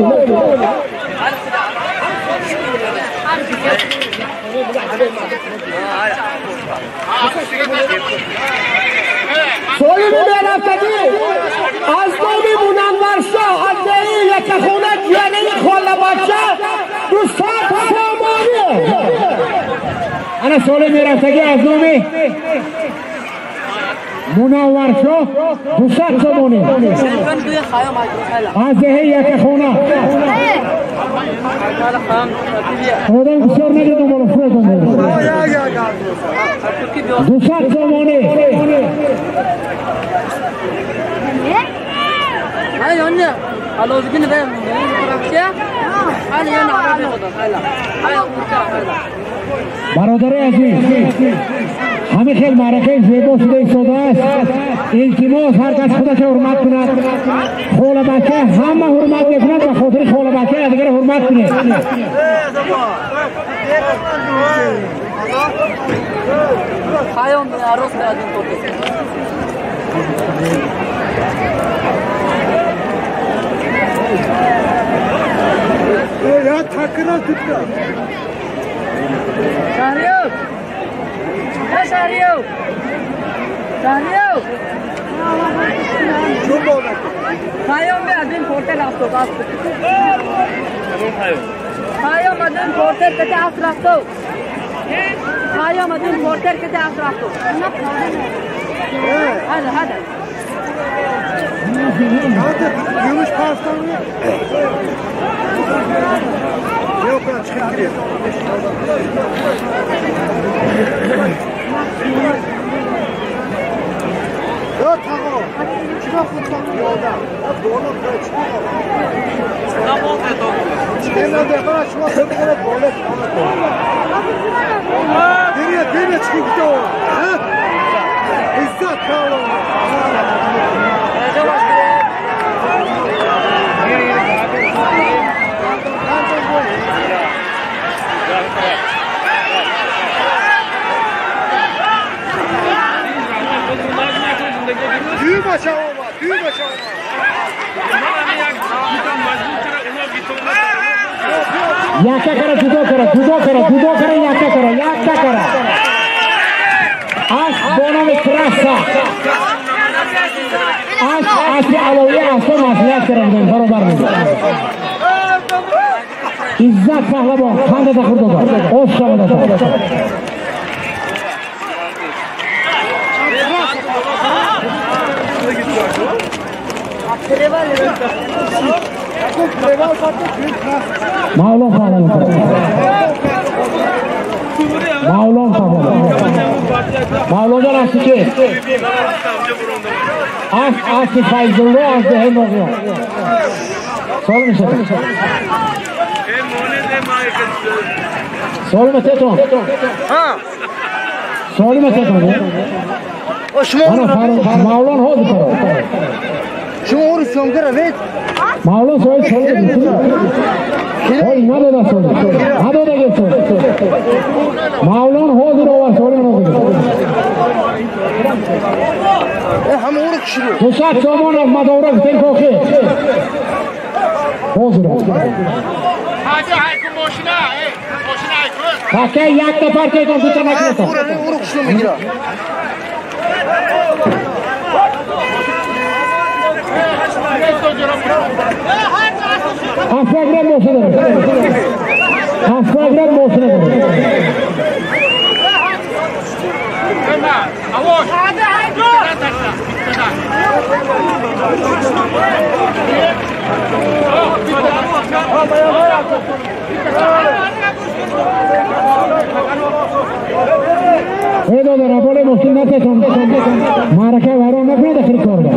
Speaker 1: سولی میرفتگی از نامی منور شاه از دهی یک خونه جوانه خاله بچه دوستان سامانیه انا سولی میرفتگی از نامی منور شاه دوستان سامانیه از دهی یک خونه خودم بسیار ندیدم بالا فرد دوستان سامانیه
Speaker 3: یعنی علاوه بر
Speaker 1: برادر عزیز همه خیلی معرکه زیبا شده ایستاده است التماس هر کس خودش حرمت کند خاله بچه همه حرمت میکند و خاطر خاله بچه دیگر حرمت کنید
Speaker 3: خواهیم عروس کردیم
Speaker 5: Ya takıra tutma.
Speaker 3: Şahriyo. Ya Şahriyo. Şahriyo.
Speaker 5: Çok oldu.
Speaker 3: Hayom be adın porter afto kasto. Hayom adın porter kete afto. Hayom adın porter kete afto. Hadi hadi.
Speaker 5: Hadi gümüş pastanı. Yok lan çıkıp gidiyor. Ya tamam. Çıkar kurtan yolda. Doğru böyle çıkıyor.
Speaker 2: Tamam dedim.
Speaker 5: Çıkıyor da bana şuna söyle böyle. Nereye çıkıp gidiyor? Ha? İzzet tamam. Düğüm aşağı olma, düğüm aşağı olma.
Speaker 1: Yakka kara, judo kara, yakka kara. Ash bono में क्रसा. Ash अलौया आसो मासला करेंगे बरोबर में. इज्जत पहलवान खाने का खुद होगा. ओस शामिल होगा. Mağlum falan. Mağlum falan. Mağlumdan açtı ki. Az faydalı az da hem oluyor. Sorun işte. Sorun mu Teton?
Speaker 5: Ha.
Speaker 1: Sorun mu Teton? Mağlum oldu para.
Speaker 5: Şu orasını kara vet.
Speaker 1: Mağlum söyledi. Oy ne da söyledi. Hadi da geçsin. Mağlum oldu o sorun oldu.
Speaker 5: Hem oruk şuru.
Speaker 1: Tusat somonov madorov tenkoki. Oldu.
Speaker 6: Hadi hayku boşuna. Boşuna hayku.
Speaker 1: Hakay yakta parça kon tutamak yok.
Speaker 5: Oruk şuru mu gira?
Speaker 1: Afragram olsun. Afragram olsun.
Speaker 6: Avoş. Hadi hayku.
Speaker 1: Edo da rapole mosinate son marca varone prende ricorda.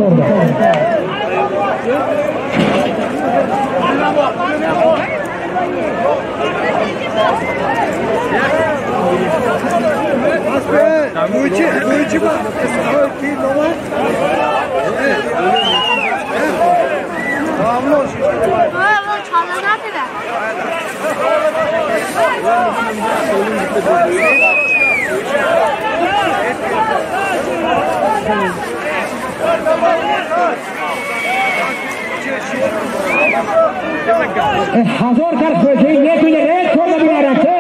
Speaker 5: Müci bak. Eski ki normal. Tamam
Speaker 1: Hazır kar koyayım ne bile red kola bir rakı.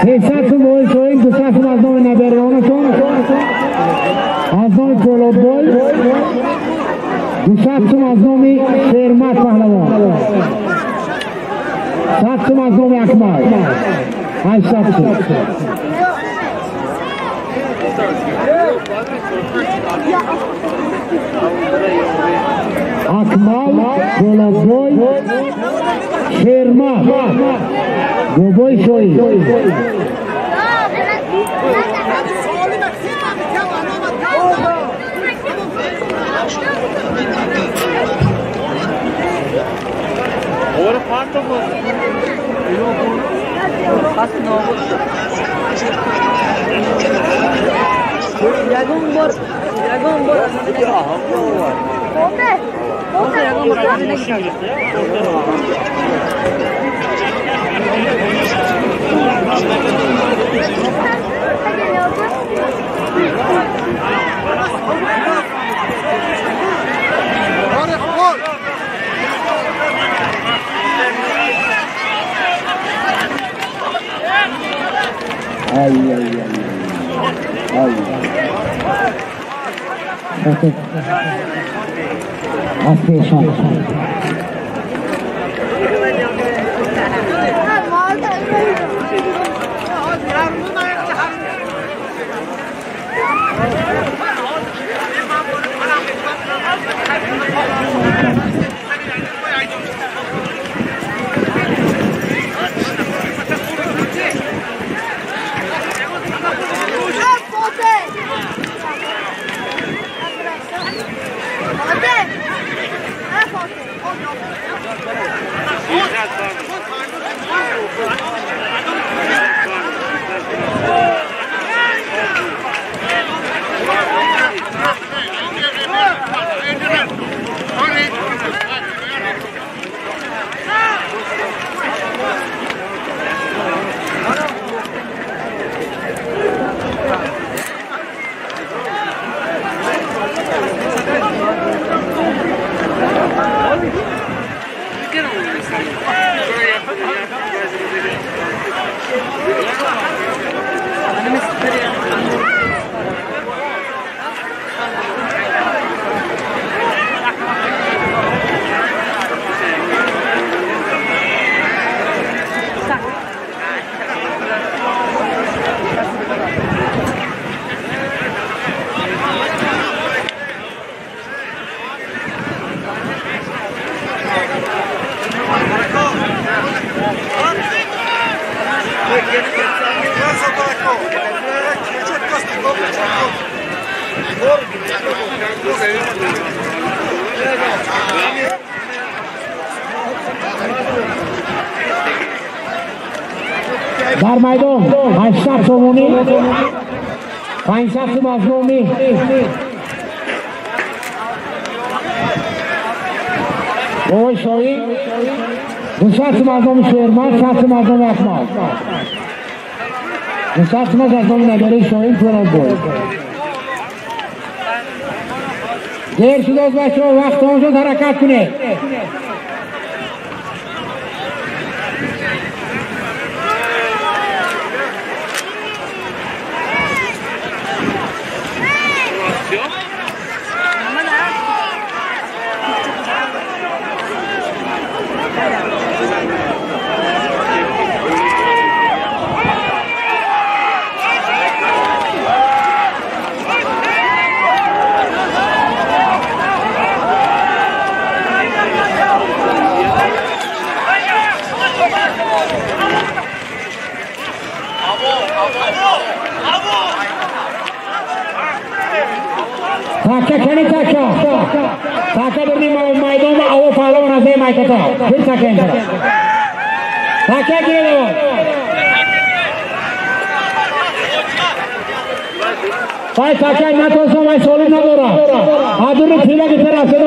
Speaker 1: Sesatı boy soyun kısasın aznomi neberi onu son. Aznomi kolod boy. Kısasın aznomi sermat pahlavan. Satsın aznomi akmal. Ay satsın. Akmal kolod boy. Sermat. Goboy soy.
Speaker 3: Ora quanto você? Eu faço novo. Yagumbor.
Speaker 1: در میدان 800 تومانی 500 مظلومی روی شایی 200 مظلوم شورمن 100 مظلوم احمد 200 مظلوم نداره شایی فراد بود دیر شده از بچه ها وقت آن شد حرکت کنه Taka kani taka berni maidon ma awo follow na se mai kata fir taka endra taka kire pai taka na to so mai solo na dora adure thila ke tera se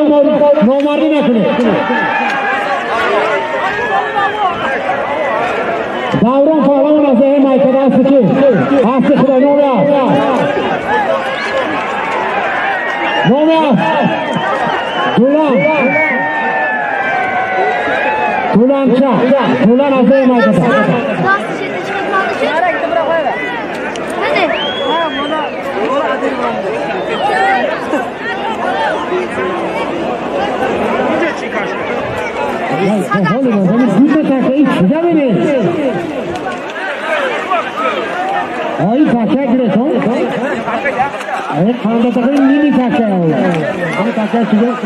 Speaker 1: no marni na kune Davron follow na se mai kata suche aase khura no ya Dulan azı yemek kata. Ay kaçak gire son. Evet kanda takın mini kaçak. Ama kaçak çıkıyor.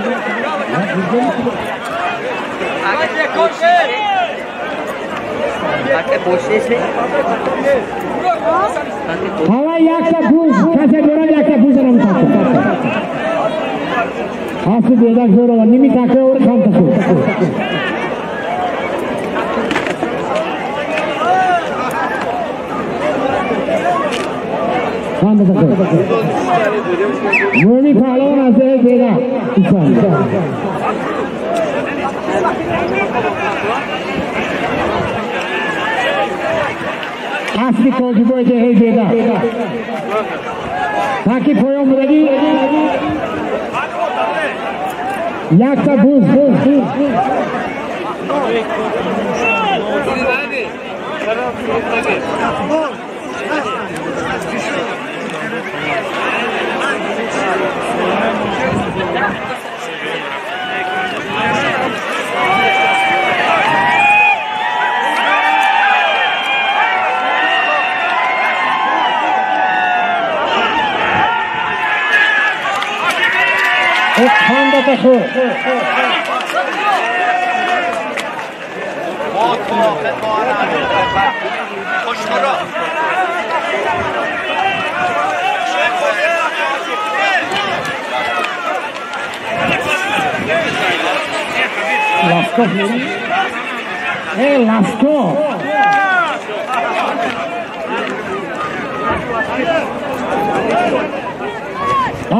Speaker 1: Hava yaksa buz, kase gören yaksa buz anam takı. Aslı bir dak zor olan, nimi takı or kan takı. خانده بخیر نومی پهلوان از ده دیگه اصلی توجی باید ده دیگه تاکی پایان بودگی یک تا بوز خانده بخور Lasko Hey Lasko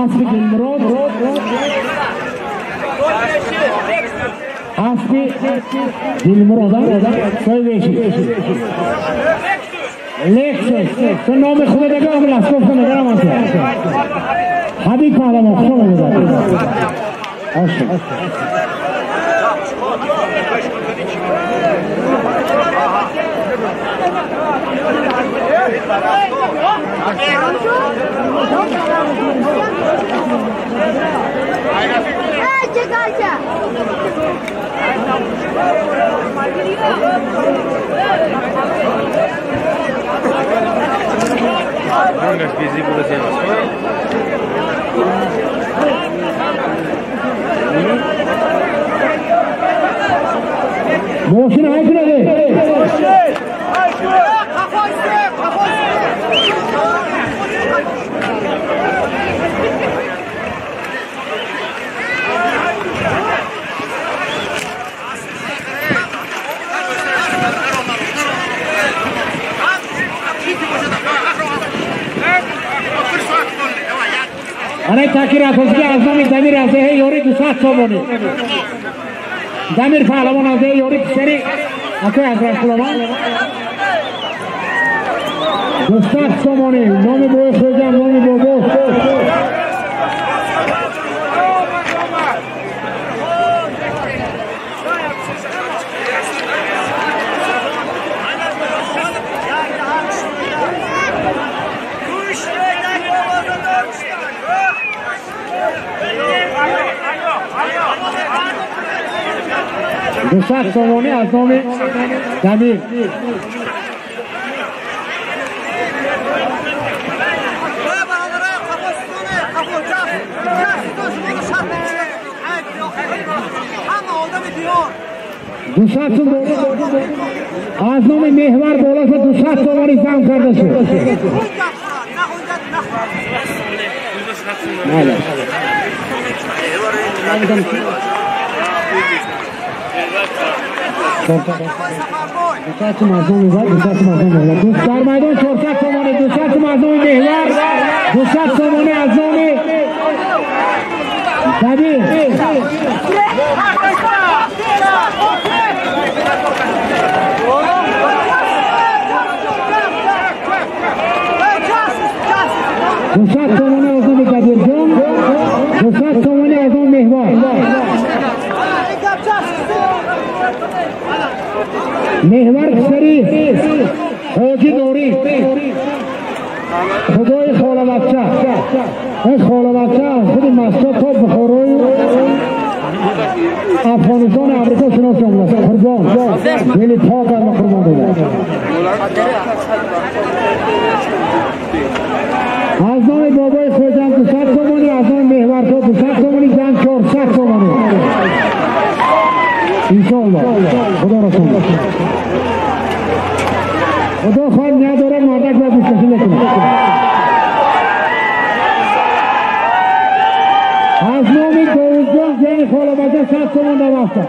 Speaker 1: Asli Gilmurod Asli Gilmurod'a söyleşi Lexus تو نام خود دیگه هم لاسکو تو نگرم آنسه حبیب پالا مخشو میده آشو
Speaker 2: Hangas bizi burası yemez.
Speaker 1: Moşin haykırdı. अरे ताकि राखोसकी आजमी दमीर आसे है योरी दुसात सोमोनी दमीर फालमोन आसे योरी सेरी आके आग्रह कुलमा दुसात सोमोनी नोमी बोए सोजा नोमी बोबो दुसात सोमोनी आजमी दमीर दुसात सोमोनी आजमी मेहवार बोला से दुसात सोमोनी काम कर दे दुसात मासूम है दुसात मासूम है दुसात मैदान दुसात सोमोनी दुसात मासूम मेहवार दुसात सोमोनी आजमी दादी दुसात सोमोनी आजमी दादी दुसात सोमोनी आजमी मेहवार मेहवर सरी होगी दोरी खुदोई खोला बच्चा खुद मास्टर को बखोरोई अफगानिस्तान अमेरिका सुनो चंगला खरबोन दिल्ली ठोका मखरमों दे आजमी बोबोई सोजान दुसात सोमोनी आजमी मेहवर को दुसात सोमोनी जान चोर सात सोमोनी इंशाअल्लाह खुदा रसूल खुदा खान न्याय दौरा नाटक में डिस्कशन लेकिन आजमों में गोविंदन जैन खोला बचा 700 मंदा वास्ता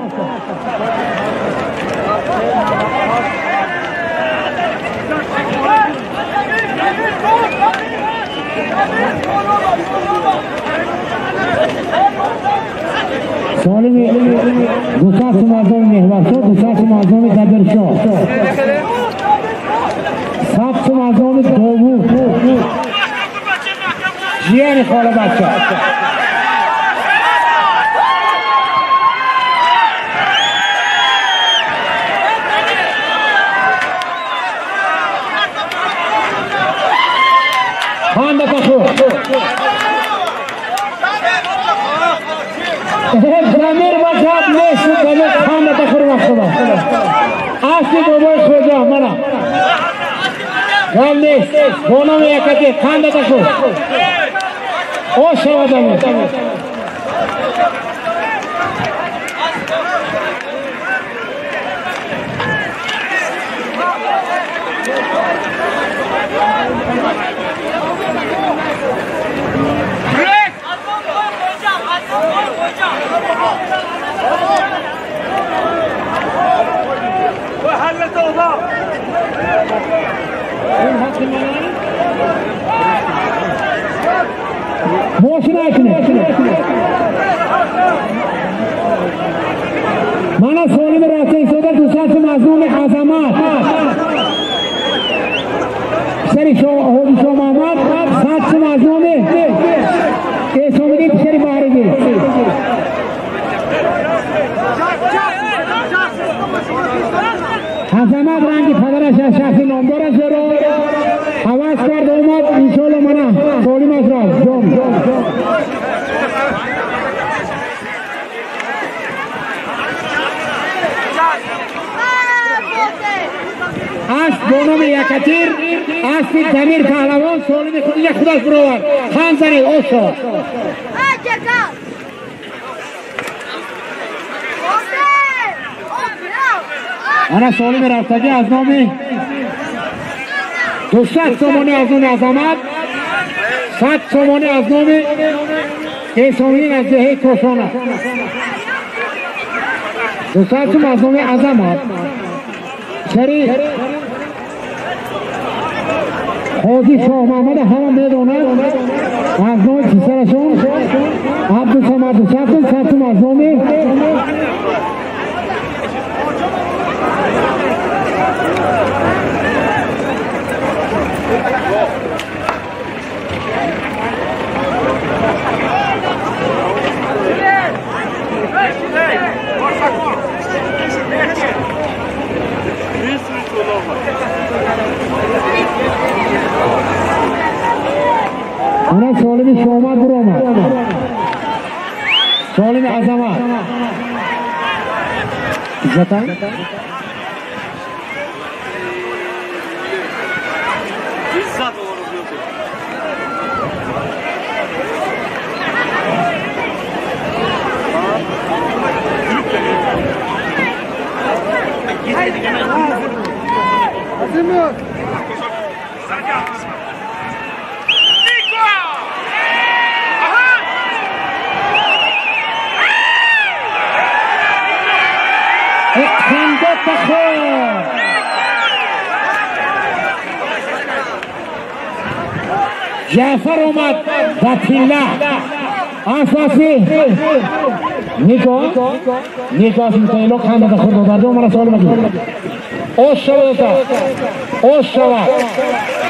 Speaker 1: دوست مردم مهوشو دوست مردم دبرشو سبت مردم دوبو جیان خاله بچه خانده تخور زمیر وجهات نیست زمیر خانده تخور وقت دا آستی دوبای خوزا منا گل نیست بونم یکتی خانده تخور او شوا دمیر boşuna etine mana sonunu bıraktın sonra dusası mazlum azamat seri şu Muhammed saat mazlum e somuni seri bahar gir azamat rangi fadara şahsi nombora zero आवाज कर दो मत इंशाल्लाह मना थोड़ी मसरा जोम आज दोनों में यकतीर आज फिर जमीर पहलवान सोने में खुद खुदा प्रोवर खान सरी ओशो अना सोने में रास्ता के आजनों में तो 700 मोने आजनों आज़ामत 700 मोने आजनों में ये सोनी नज़े है कोशोना तो 700 आजनों में आज़ामत शरीफ होगी शो मोहम्मद हम दे दो ना आजनों जिसरा शो आप तो समाज 700 आजनों में Ana solimi şoma durma. Solimi azama. Zaten İzzat olur diyorsun.
Speaker 5: Azimut.
Speaker 1: Jafar उमर बथिल्ला आसासी निको सिंह लोग खाना का खुद बता दो हमारा सवाल मत ओ शवा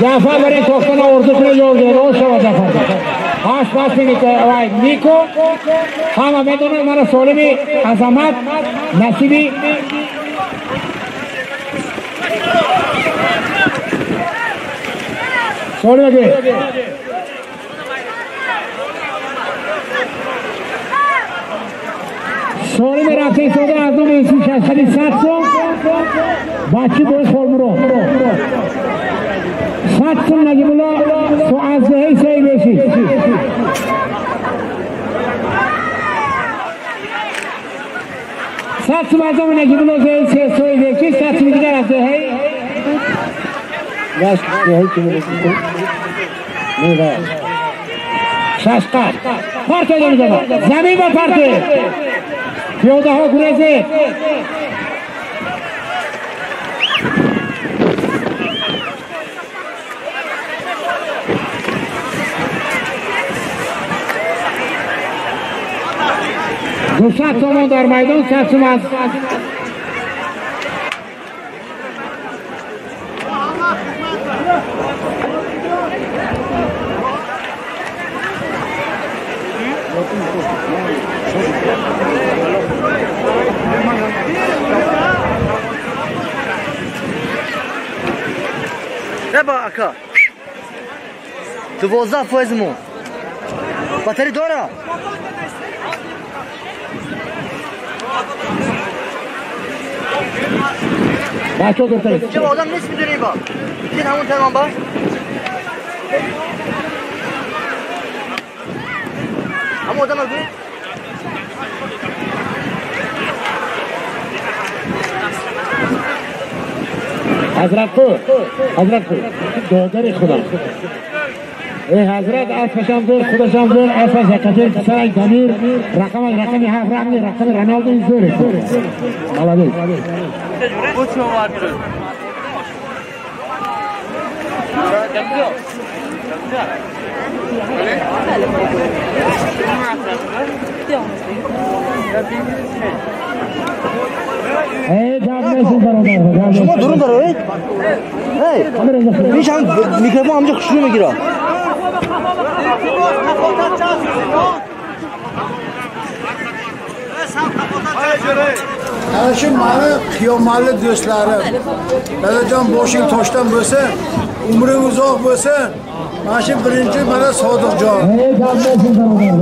Speaker 1: जाफर बड़े सोचना और दूसरे जोड़ दे ओ शवा जाफर आसपास में निको हम हमें दोनों हमारा सोले में अज़ामत नसीबी सोने लगे सोने में रास्ते सोने आजों में इसी शास्त्री 700 बाकी दो फॉर्मरो 700 लगी बोलो तो आज है सही बेची 700 आजों में लगी बोलो से सही बेची 700 में क्या रास्ते है बस यही चीज़ नहीं रहा शास्त्र फारते जमीन जमीन में फारते क्यों तो हो घुरे से Nusrat tomon dar maydon sarchimaz.
Speaker 4: Ne bak aka? 12% mu? Bateri dora.
Speaker 1: Başka kurtarız.
Speaker 4: Cem adam ne ismi dönüyor bak? Gidin hamur tamam bak. Ama adam öldü.
Speaker 1: Hazrat doğdari Xudo. Ey Hazrat asfasham zo'r, xudasham zo'r, asfas zakatir saray damir, raqami hafraqni, raqami Ronaldo zo'r. Молодец.
Speaker 3: Bu çoğu vardır.
Speaker 1: Hey, gaplasın barobar.
Speaker 4: Şuna durun da ey. Hey. Bir şey mikrofon amca kuşluğuna gir ha.
Speaker 5: Ana shu mani qiyomatli do'stlarim. Dadajon boshing toshdan bo'lsin, umring uzoq bo'lsin. Mana shu birinchi mana Sodiqjon.
Speaker 1: Hey, gaplasın barobar.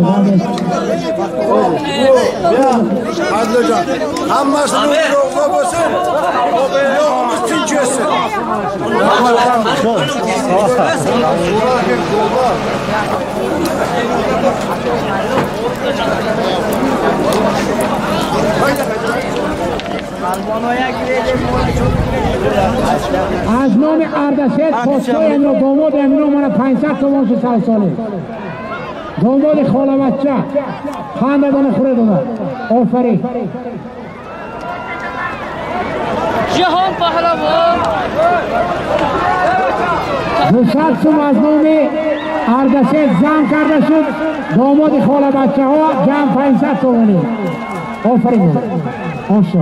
Speaker 5: Adlajon, hammasini uzoq bo'lsin. Yo'qimiz tinch bo'lsin.
Speaker 1: از نام اردشیر پاسپای امرو داماد امرو من 500 تومان شو سال داماد خالوچه خاندان خوره دونه آفرین
Speaker 3: جهان پهلوان
Speaker 1: دوستان شما از نام اردشیر جمع کرده شد داماد خالوچه ها جمع 500 تومانی آفرین آشا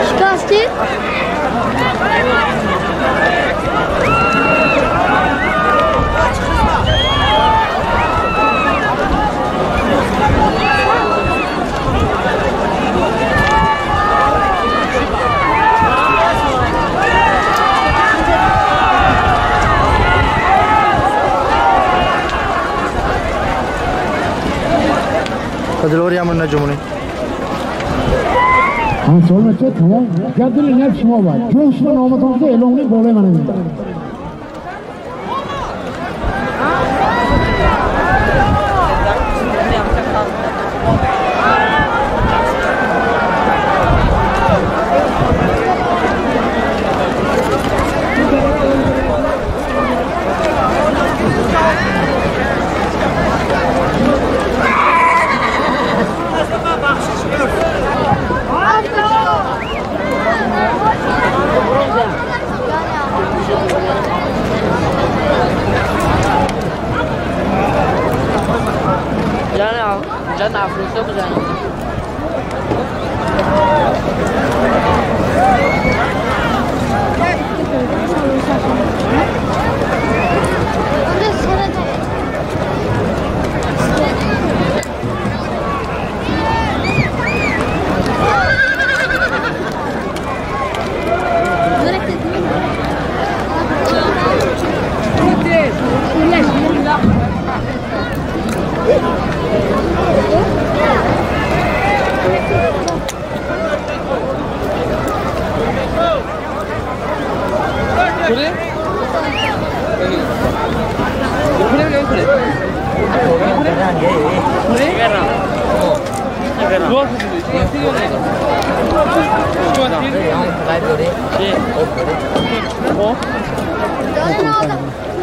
Speaker 7: Şikasti?
Speaker 4: Kadılori amın nacumuni.
Speaker 1: हाँ सोल बच्चे थमो क्या दिल इन्हें शुमा बात जो उसमें नौमतों से ये लोग नहीं बोले मने
Speaker 3: جان افروخته بزنید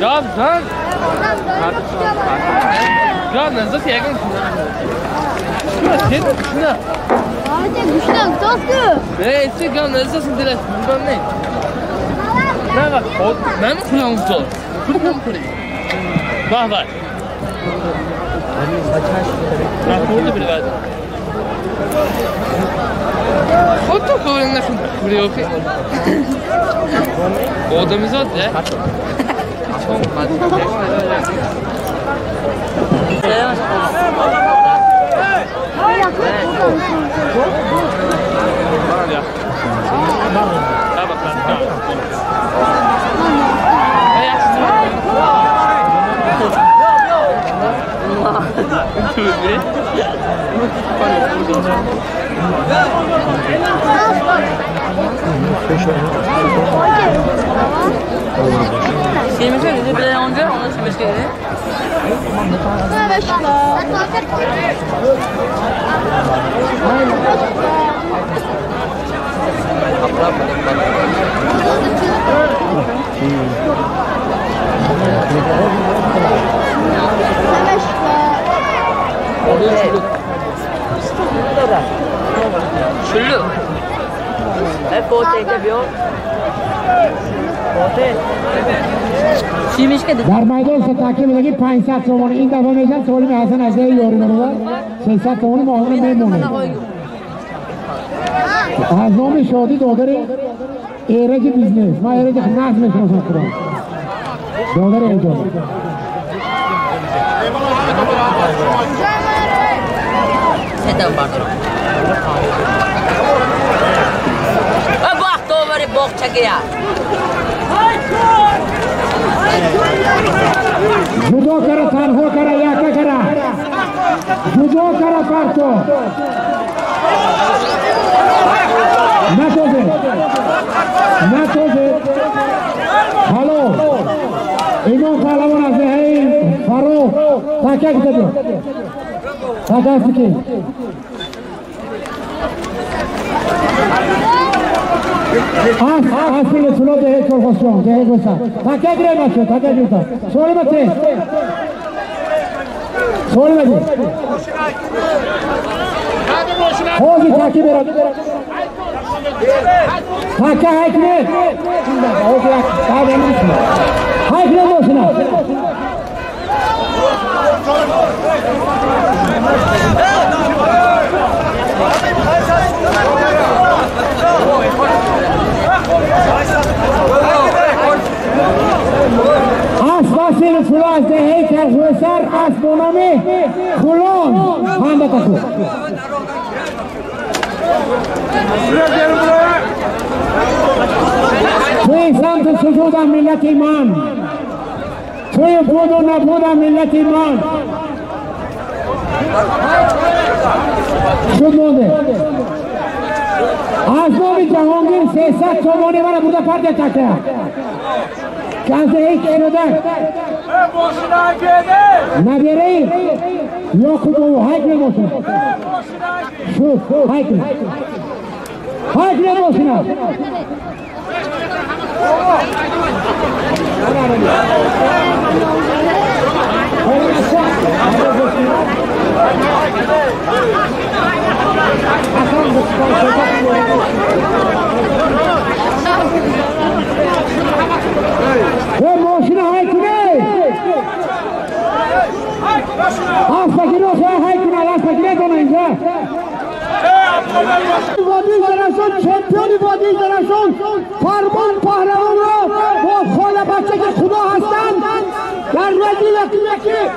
Speaker 2: Job done. Ya Nazat yakın. Şuna.
Speaker 7: Hadi güçlen dostum.
Speaker 2: Ne içecek ya Nazat'sın diler. Buradan ne? Ne bak? Ben mi kulağım zor? Kulağım kurayım. Bak bak. Bak burada biri vardı. Foto koyun nasıl buraya okey? O da mı zaten ya? Çok madde.
Speaker 8: Şeymiş öyle bir önce onu şeymiş geldi.
Speaker 7: Evet.
Speaker 8: Şullu. Hep pote yapıyor. Pote. Şeymiş geldi.
Speaker 1: در میدان ستاکی میگی 500 تومان این دفعه میگن سوالی به حسن از یاری نمیدن 600 تومان ماهانه میمونه از نام شادی دادر ایرج بیزنس ما ایرج ناز میشناسم خودم دادر ایجاد
Speaker 8: Sedan bardo. Vaqt o'veri bog'chaga ya.
Speaker 1: جدا کرا تنها کرا یکه کرا جدا کرا پرتو نتوزه حالو ایمان پهلوان از هی فرو تکک دادو تکک سکی Asile sulo dehe çorgasyon, dehe gosa. Takya gire maço, takya gire. Söyle mati. Söyle mati. Hozi takip et. Takya haykre. Hozi takip et. Haykre boşuna. Asbasil Fulas de heykel Hüser Asbonomi Kulon Handa takı. Tüy samtı sucuda millet iman. Tüy budu nabuda millet iman. Şunluğunde. Asbonomi Cahangir Sesat Çomoni bana burada parça takı. Kanse hiç şuradan.
Speaker 6: Boşuna gede.
Speaker 1: Ne vereyim? Yok bu haykre boşuna. Şu haykre. Haykre boşuna. Ve boşuna haykre. Astakine olsa haykre. Astakine donayınca. Vadi Zerason, çempiyoni Vadi Zerason. Farman pahravanı. Bu khola bachche ke khuda hastan. Dar rezil yaki.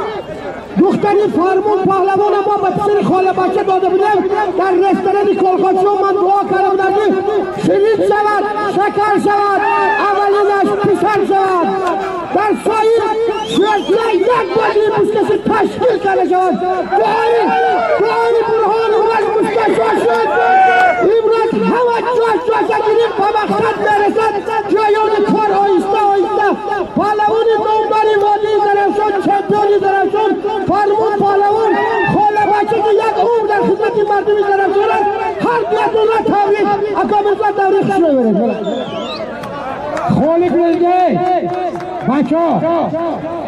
Speaker 1: دختری فرمون پهلوان ما به پسر خاله بچه داده بودم در رستوران کلکاتشو من دعا کرده بودم شرید شود شکر شود اولینش پسر شود در سایر شرطیه یک بادی مستشفی تشکیل کرده شود دعایی برهان اومد مستشفی شد امروز همه جاش گیریم به مقصد برسد جایان کار آیسته پهلوان نامداری وادی زرافشان چمپیونی زرافشان فرمون پهلوان خاله بچه که یک عمر در خدمت مردم زرافشان است هر بیتون را تبریک اکامرزا تبریک شده برید خالق ملگه بچه ها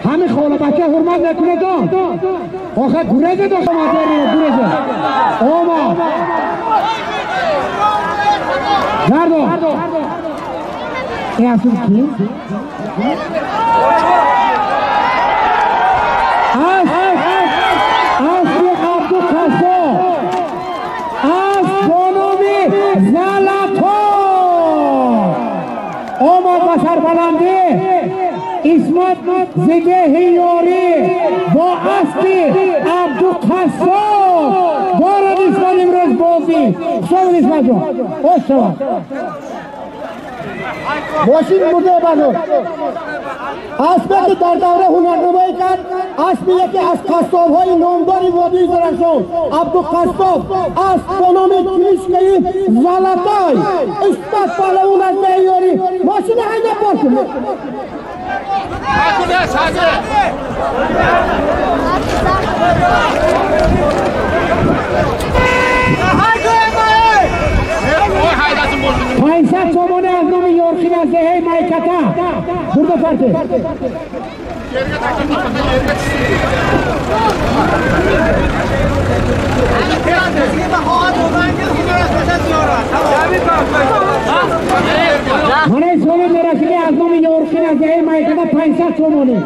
Speaker 1: همین خوله بچه حرمت نکنه دان آخه گرزه داشته گرزه اوما گردو این اصول کی؟ اصلی عبدالقصو از بانومی زلطو اوما بسر بلنده اسمت زگه یاری با اصلی عبدالقصو دارد اسمت امروز بازی شما اسمت جان خوش شما باشین مرده بانو اسبی که در دوره هنرنمایی کرد اسبی یکی از قصاب های نامداری وادی زرنشان عبدالقصاب اسب به نام کلیشکه‌ای زلطای اسمت پهلوان از دیاری ماشین هیده باشون پایسد سامانه از نام یارخین از دهه مایکتا برده فرده منه سومی مرسلی از نام یارخین از دهه مایکتا پایسد سامانه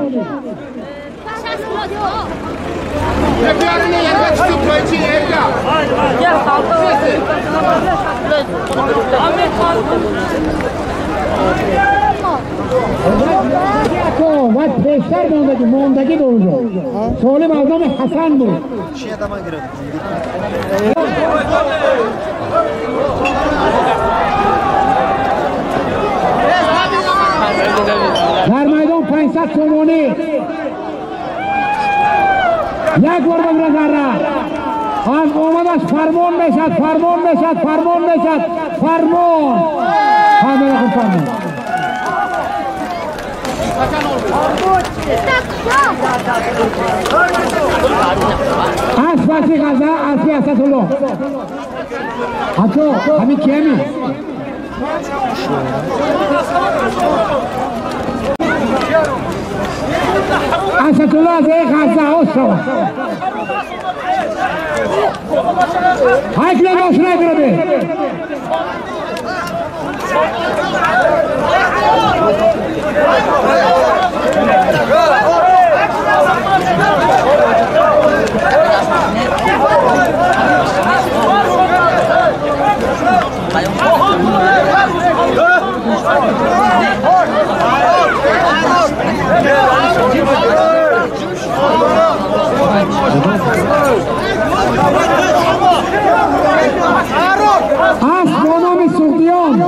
Speaker 1: و پیشتر ماندگی دو سالم از نام حسن بود در میدان 500 تومانی یک بار بگره ذره از آمدش فرمان بشد فرمان همه رقم فرمان اسفاسی غزه اسفی اسدالله حتی همین کیمی اسدالله از یک غزه ها شود حکل داشته نگرده بانام سوقیان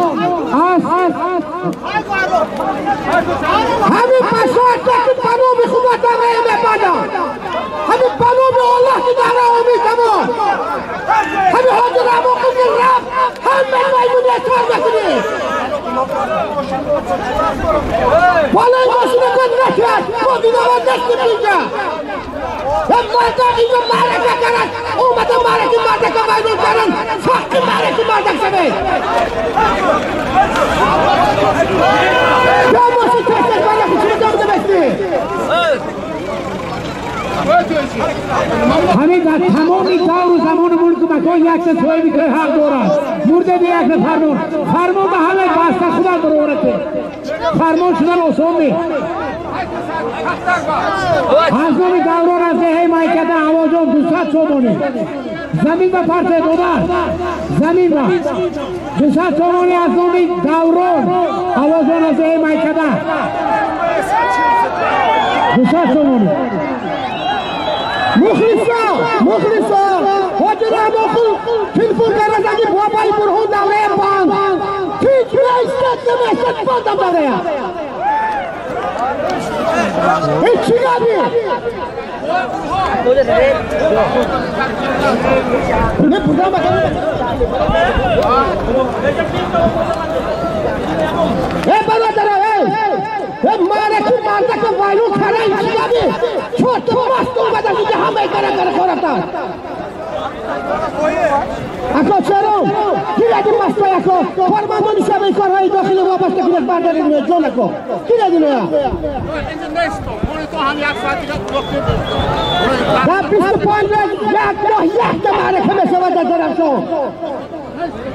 Speaker 1: همین بشار که بانام خدا داره میبادا همین بانام الله که داره میتمام همین حاضر همون که رفت همه میمون اطوار بکنی بالا این باشونه کن نکرد با دیدوان نشتی بینجا هم مرده اینجا معرکه کرد اومده معرکه مردکه بینون کرن فقی معرکه مردک شده یا باشی تشتر بالا خوشونه دامده بستی همین در تمامی دور و زمان ملک مکان یک سوی میکنه حق دارن مرده به یک فرمان به همه بسته خودم برورته فرمان شدن آسان نیست از نامی دوران از دهه مایکت عواجان 200 تومانی زمین به پرچه دادن زمین به 200 تومانی از نامی دوران عواجان از دهه مایکت 200 تومانی مخلصا حاجر اماخو تلفون کرد اگه بابای برهون دوره بان تیچ رایستت نمیشت باندم دوره هیچ چی نبید نه بودم بکنم برادر مارکی مردک وایلو کره این چی نبید چوت مست اومده که همه کره خورفتن اکا چرا؟ دیگه مست اکا فرمانده میشه به کارهای داخل داخل واپس تکنش برداری میره جون نکن کی ندونه یا
Speaker 6: اینجا نیستم موری تو هم یک ساعتی
Speaker 1: در 25 روز یک تا معرکه میشود در درخشان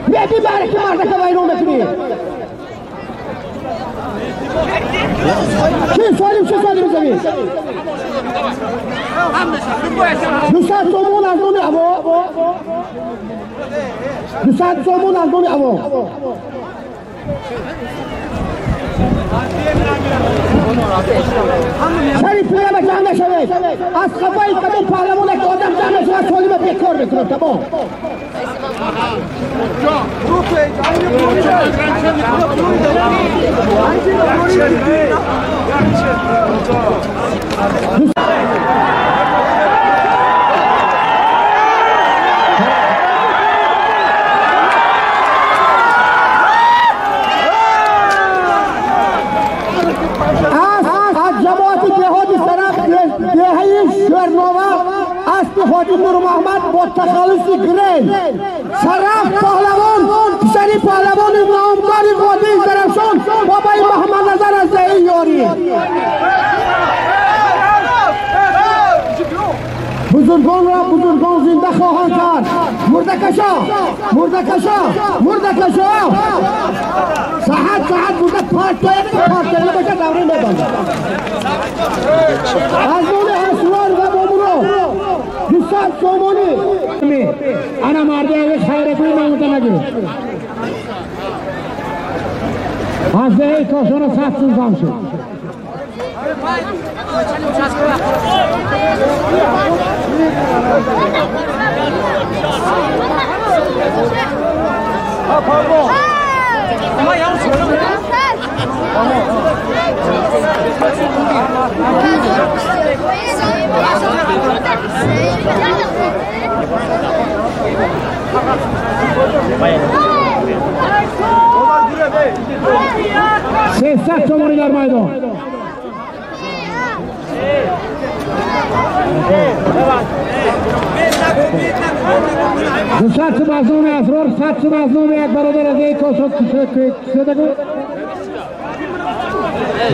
Speaker 1: یکی معرکه معرکه ویرون بکنی چه سالی بزنی 200 سومون از دون هوا 200 سومون از دون هوا سری پیه به جمع نشوید از خفایی کدوم پهلوان یک آدم جمع نشود سالی به بیکار بکنم تمام حاجی نور محمد با تخلصی گریل شرف پهلوان پسری پهلوان نامدار وادی درخشان بابای محمد نظر از دهی یاری بزرگان را بزرگان زنده خواهند کرد مردکشا ساعت بوده پارتایی باشه دوره میبنده از نون اسرار و بامونو 200 سومونی انا مرده اوش خیرتی نمونده نگیره از دهی کاشان 100 سوزان شد سه تومانی در میدان دوست مظلوم اسرار 100 مظلوم یک برادر از یک کاشان کسی دگو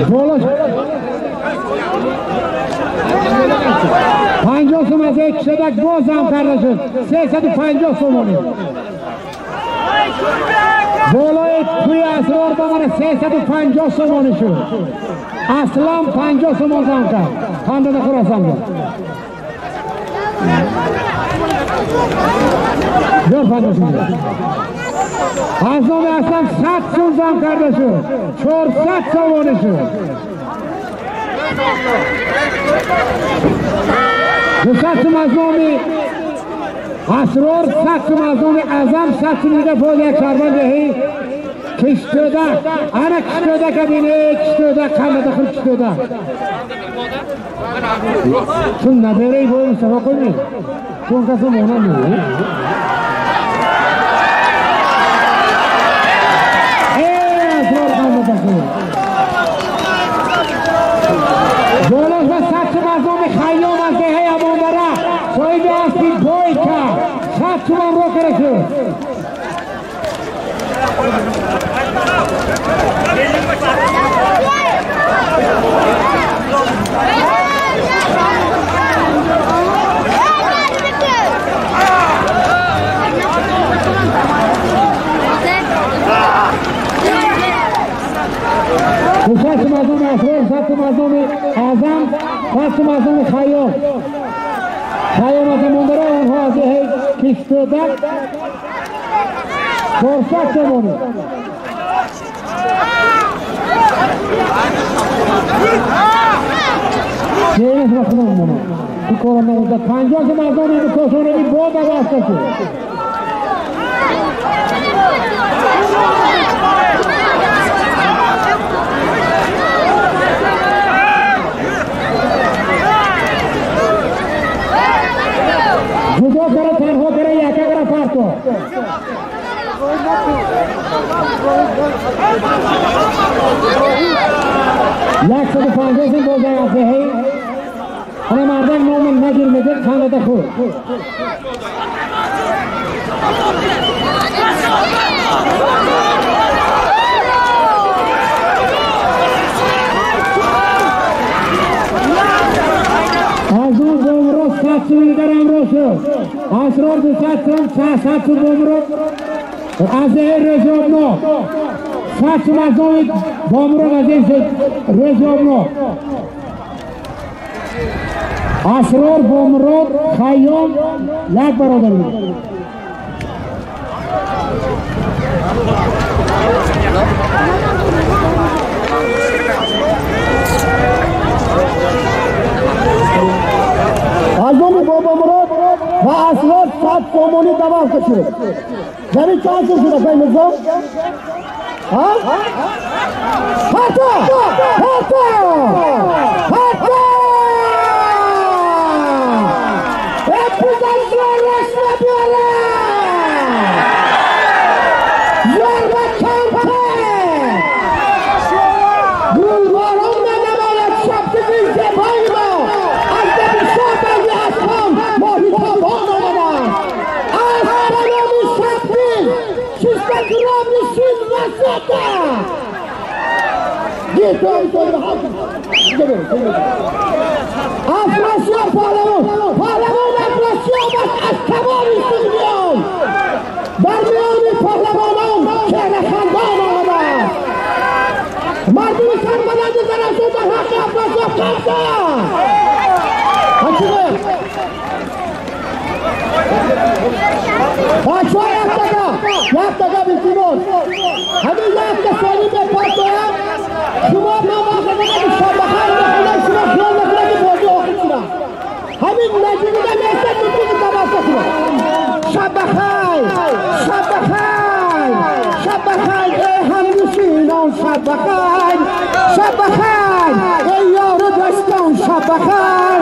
Speaker 1: بولش 50 سوم از یک شدک باز هم کرده شد 350 سومانی بالای توی اسرار با من 350 سومانی شد اصلا 50 سومان زم کرد خانده خراسان بود دور 50 سومان از نام اصلا 100 سوم زم کرده شد 400 سومانی شد 200 مظلومی اسرار 100 مظلومی ازم 100 میده فوز یک شربان دهی کشتوده انا کشتوده کبینه کشتوده خمه دخل کشتوده چون نداره ای باید مصفا کنی چون کسی مونا میده اسرار خمه دخل جولوش و 100 مظلومی خیام از دهی امون بره صاحب اسبید بای که 100 تومان رو کرده شد دوست مظلوم اسرار 100 مظلوم اعظم 100 مظلوم خیام از مندره اونها از کشتودک 400 تومانی چه رسم مونو تو کارم نمونده 50 مردان این کاشانه بی بود آگاسته شد جدا کرده تنها کرده یکه کرده پارتو یک 150 سن بوده از دهی انا مردم نومن نگیر میده خانه ده خود اسرار بساتم ساسات بومرو ازه رزومنو سات مزوید بومرو ازه رزومنو اسرار بومرو خیام یک برادر بود
Speaker 4: آزومی بابا مراد و اسرار سات سومونی دوام کشید جمی چند شده کهی مرزا؟ ها؟ حتا! حتا! حتا! اپیزن زورش نبیاره یارب کمپه گلواران نماید شبتگی زبایی ما از دبیشا بگی اصلا محیطابان آمدن از بنامی شبتی شیسته گرام نشید وسطه گیتو ایتو به حق افراسیان پارلمان افراسیان از تمام سوریان در میان پارلمانان چهره خندان آمدند مردم سربلند زناشو در حق افراسیان کردند بچه یک دقیقه بیتیمون همین یک کسانی به پاس دارم شما نواخه نگه شبخان نکنه شما خیال نکنه که بازی آخر شده همین نجیبیده میسته میتونی تماسه کنه شبخان شبخان شبخان ای همنشینان شبخان شبخان ای یار دستان شبخان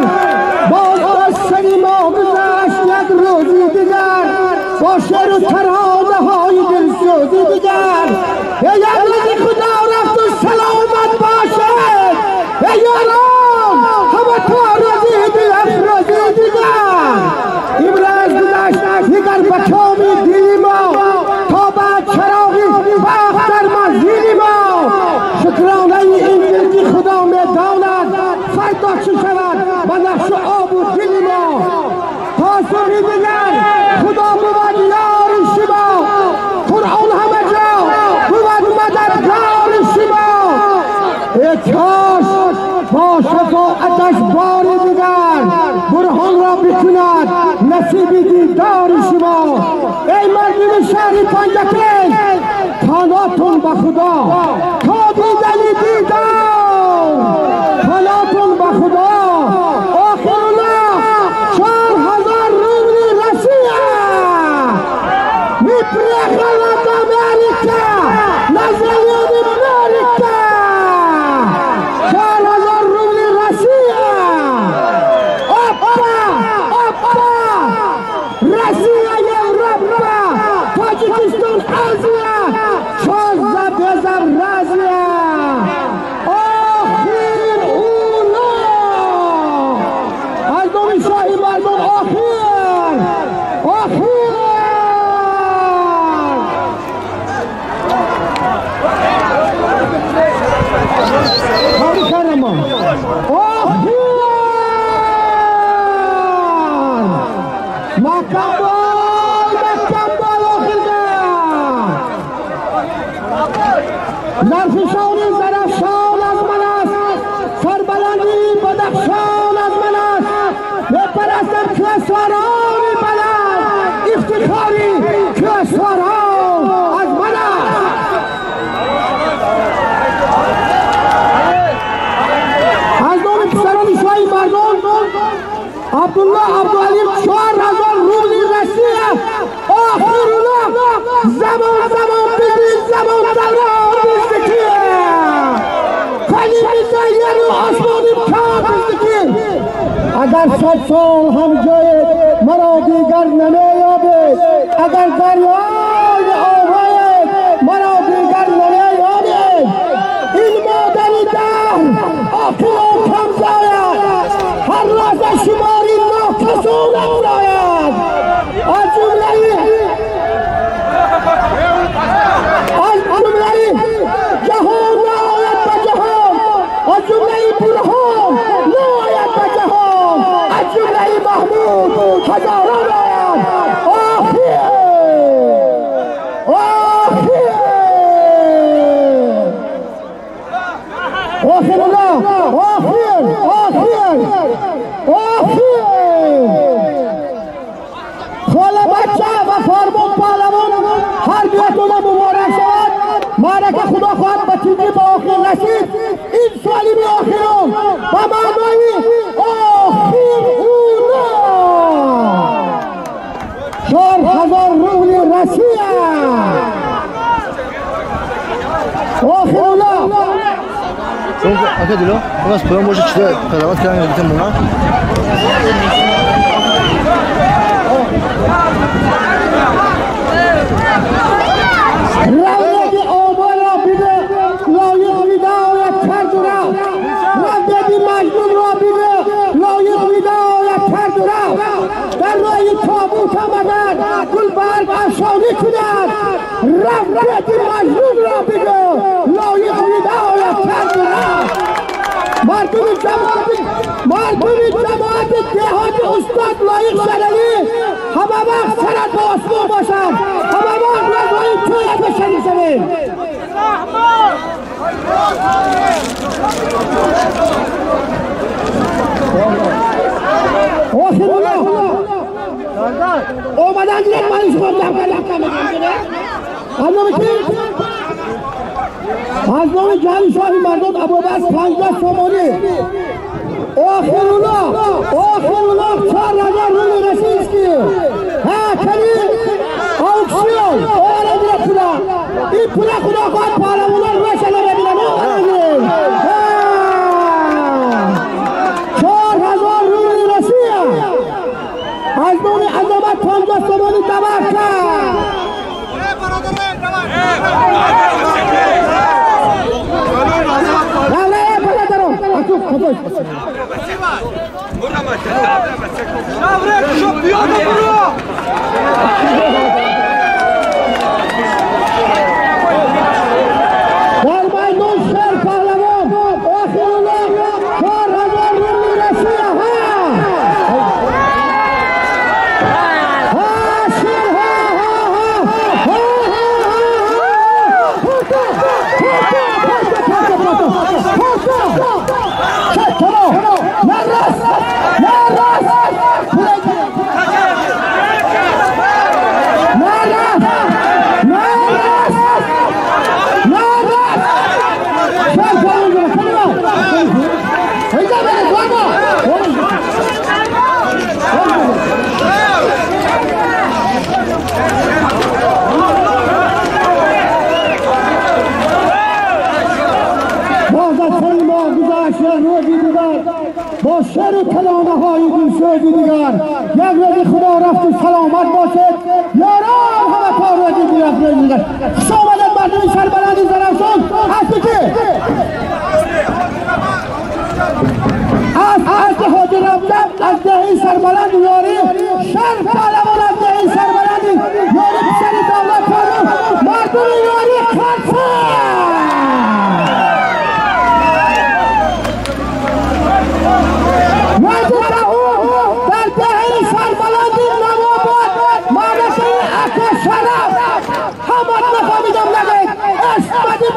Speaker 4: باز آستانی ما گذشت یک روزی دیگر با شعر و ترانه های دلسوزی دیگر ای روزی خدا رفت و سلامت باشد ای یاران همه تا روزی افرازی دیگر امروز گذشت دیگر به کامی دیلی ما تا بعد چراغی وقت در منزلی ما شکرانه این دل که خدا میداند فردا چه شود به نقش آب و دلی ما تا سوری دیگر خدا بود یار شما قرآن همه جا بود مددگار شما ای کاش با شفاعتش بار دیگر برهان را بکند نصیب دیدار شما ای مردم شهر پنجپین کاناتون به خدا تا دیدنی دیدار کاناتون به خدا آخر الله 4000 روبلی رسیه میپریخلت امریکا نزلیون امریکا 4000 روبلی رسیه اپا اپا رسیه یوروپا تاجیکستان آزیا 14 بزر رازیه آخر اولا از دومی شاهی مردم آخر آخر کاری کردم ما آخر مکمبال آخر نرفشانی زرفشان از من است سربلندی بدخشان از من است بپرستم کسوارانی بلند افتخاری کسواران از من است از نام پسران شاهی مردم عبدالله عبدالعلیم 4000 روبلی رسیه آخر الله زمان بگیر زمان دلان بزدکیه خیلی بیزایی رو آسمانی کار بزدکیه اگر 100 سال هم جای مرا دیگر نمیابید اگر دریای آبای مرا دیگر نمیابید این مادری در آخر کم زاید هر راز شماری ناکسون افراید از جمله جهان نهایت به جهان از جمله برهان نهایت به جهان از جمله محمود هزاران همانایی آخیر اونا 4000 روبل روسیه آخیر اونا
Speaker 5: شما اگه دیلو اون از پایان باشه چیه خدمات کردن بیتم مونا
Speaker 4: رونق آبان را بیده لایق ویدایت کرد و رفت رونق مجنون را بیده لایق ویدایت کرد و رفت در رای تابوت آمدن گلبرگ افشانی کنند رونق مجنون را بیده لایق ویدایت کرد و رفت مردم جماعت دهات استاد لایق شدنی همه وقت سرت با آسمان باشد همه وقت رضایی تویت بشنی شدیم آخر الله اومدن دیگه من شما لحکم از نام کی؟ از نام جهانی شاهی مردم ابوبکر 15 تومانی آخر الله 4000 روبل رسیدسکی ها کنی آکسیون آره دیگه پولا این پولا خدا خواهد پارمونان روشنه ببینن 4000 روبل رسیه از نام عظمت 15 تومانی دعوت کرد در میدان شهر پهلوان آخر الله 4000 روبل رسیه با شر و تلانه های دلسوزی دیگر یک روزی خدا رفت و سلامت باشد یاران همه تا روزی دیگر خوش آمدد مردم سربلند زرافشان هستی که از حاج رمضان از دهی سربلند یاری شر پهلوان از دهی سربلند یاری پسر دولت کنم مردم یاری خلصه در دهی سربلندی نواباد مانسه اکا شرف همت نفهمیدم نگید اسمدیم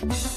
Speaker 9: you.